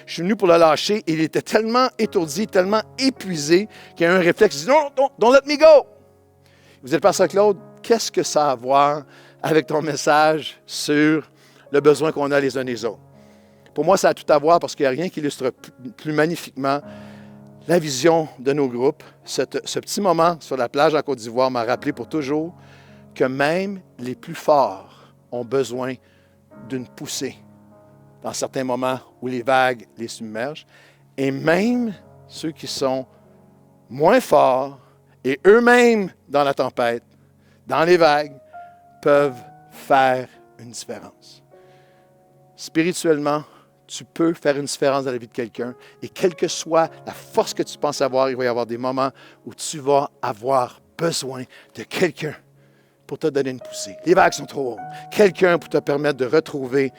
suis venu pour le lâcher. Il était tellement étourdi, tellement épuisé qu'il a eu un réflexe. Il dit, non, don't let me go. Vous êtes pasteur Claude, qu'est-ce que ça a à voir avec ton message sur le besoin qu'on a les uns des autres? Pour moi, ça a tout à voir parce qu'il n'y a rien qui illustre plus magnifiquement la vision de nos groupes. Ce petit moment sur la plage en Côte d'Ivoire m'a rappelé pour toujours que même les plus forts ont besoin d'une poussée dans certains moments où les vagues les submergent. Et même ceux qui sont moins forts et eux-mêmes dans la tempête, dans les vagues, peuvent faire une différence. Spirituellement, tu peux faire une différence dans la vie de quelqu'un. Et quelle que soit la force que tu penses avoir, il va y avoir des moments où tu vas avoir besoin de quelqu'un pour te donner une poussée. Les vagues sont trop hautes. Quelqu'un pour te permettre de retrouver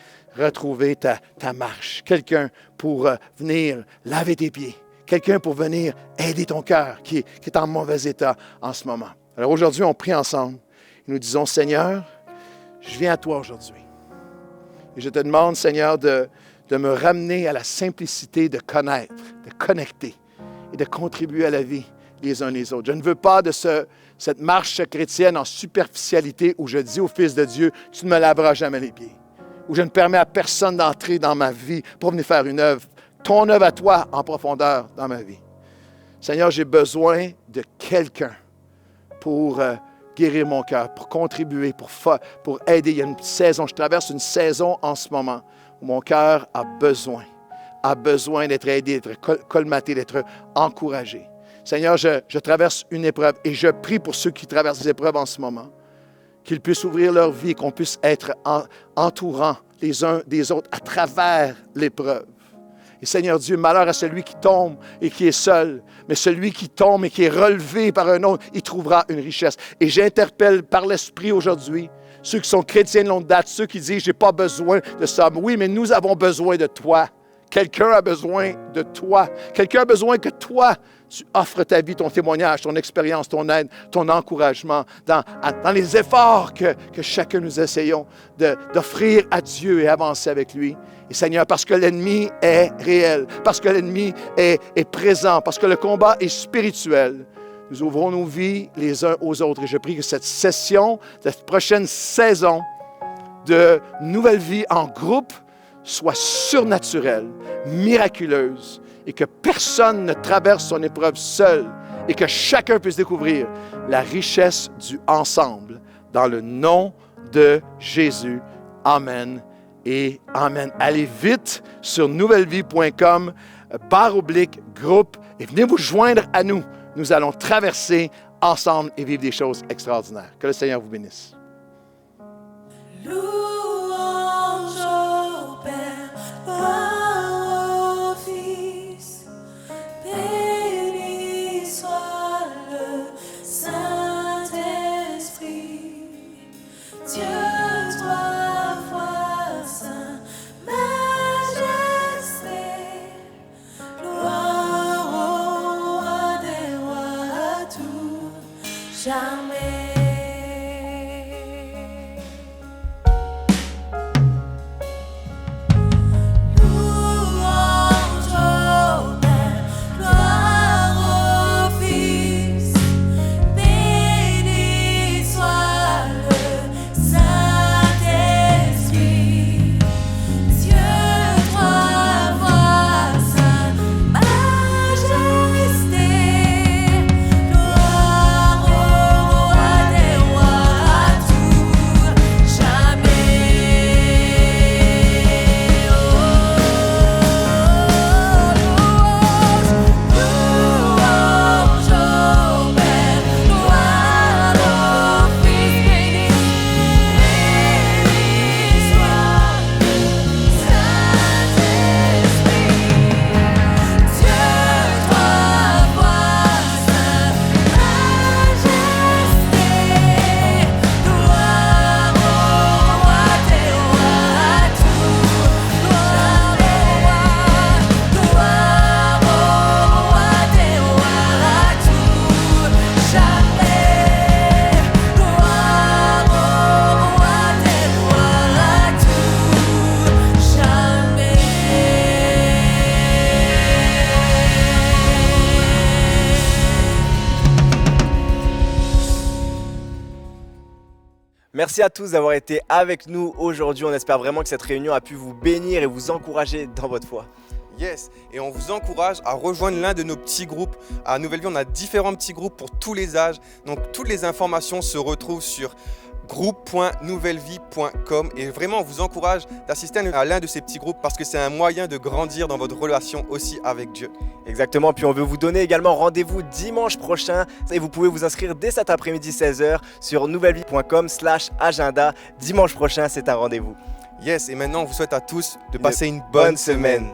ta marche. Quelqu'un pour venir laver tes pieds. Quelqu'un pour venir aider ton cœur qui est en mauvais état en ce moment. Alors aujourd'hui, on prie ensemble. Et nous disons, Seigneur, je viens à toi aujourd'hui. Et je te demande, Seigneur, de me ramener à la simplicité de connaître, de connecter et de contribuer à la vie les uns les autres. Je ne veux pas de cette marche chrétienne en superficialité où je dis au Fils de Dieu, tu ne me laveras jamais les pieds, où je ne permets à personne d'entrer dans ma vie pour venir faire une œuvre, ton œuvre à toi en profondeur dans ma vie. Seigneur, j'ai besoin de quelqu'un pour guérir mon cœur, pour contribuer, pour aider. Il y a une saison, je traverse une saison en ce moment où mon cœur a besoin d'être aidé, d'être colmaté, d'être encouragé. Seigneur, je traverse une épreuve et je prie pour ceux qui traversent des épreuves en ce moment, qu'ils puissent ouvrir leur vie, qu'on puisse être entourant les uns des autres à travers l'épreuve. Et Seigneur Dieu, malheur à celui qui tombe et qui est seul. Mais celui qui tombe et qui est relevé par un autre, il trouvera une richesse. Et j'interpelle par l'Esprit aujourd'hui ceux qui sont chrétiens de longue date, ceux qui disent « j'ai pas besoin de ça ». Oui, mais nous avons besoin de toi. Quelqu'un a besoin de toi. Quelqu'un a besoin que toi, tu offres ta vie, ton témoignage, ton expérience, ton aide, ton encouragement dans les efforts que chacun nous essayons d'offrir à Dieu et avancer avec lui. Et Seigneur, parce que l'ennemi est réel, parce que l'ennemi est présent, parce que le combat est spirituel, nous ouvrons nos vies les uns aux autres. Et je prie que cette session, cette prochaine saison de Nouvelle Vie en groupe soit surnaturelle, miraculeuse, et que personne ne traverse son épreuve seul, et que chacun puisse découvrir la richesse du ensemble. Dans le nom de Jésus. Amen et amen. Allez vite sur nouvellevie.com, /groupe, et venez vous joindre à nous. Nous allons traverser ensemble et vivre des choses extraordinaires. Que le Seigneur vous bénisse. Merci à tous d'avoir été avec nous aujourd'hui. On espère vraiment que cette réunion a pu vous bénir et vous encourager dans votre foi. Yes, et on vous encourage à rejoindre l'un de nos petits groupes. À Nouvelle Vie, on a différents petits groupes pour tous les âges. Donc, toutes les informations se retrouvent sur groupe.nouvellevie.com et vraiment on vous encourage d'assister à l'un de ces petits groupes parce que c'est un moyen de grandir dans votre relation aussi avec Dieu. Exactement, puis on veut vous donner également rendez-vous dimanche prochain et vous pouvez vous inscrire dès cet après-midi 16h sur nouvellevie.com/agenda. Dimanche prochain, c'est un rendez-vous. Yes, et maintenant on vous souhaite à tous de passer une bonne semaine.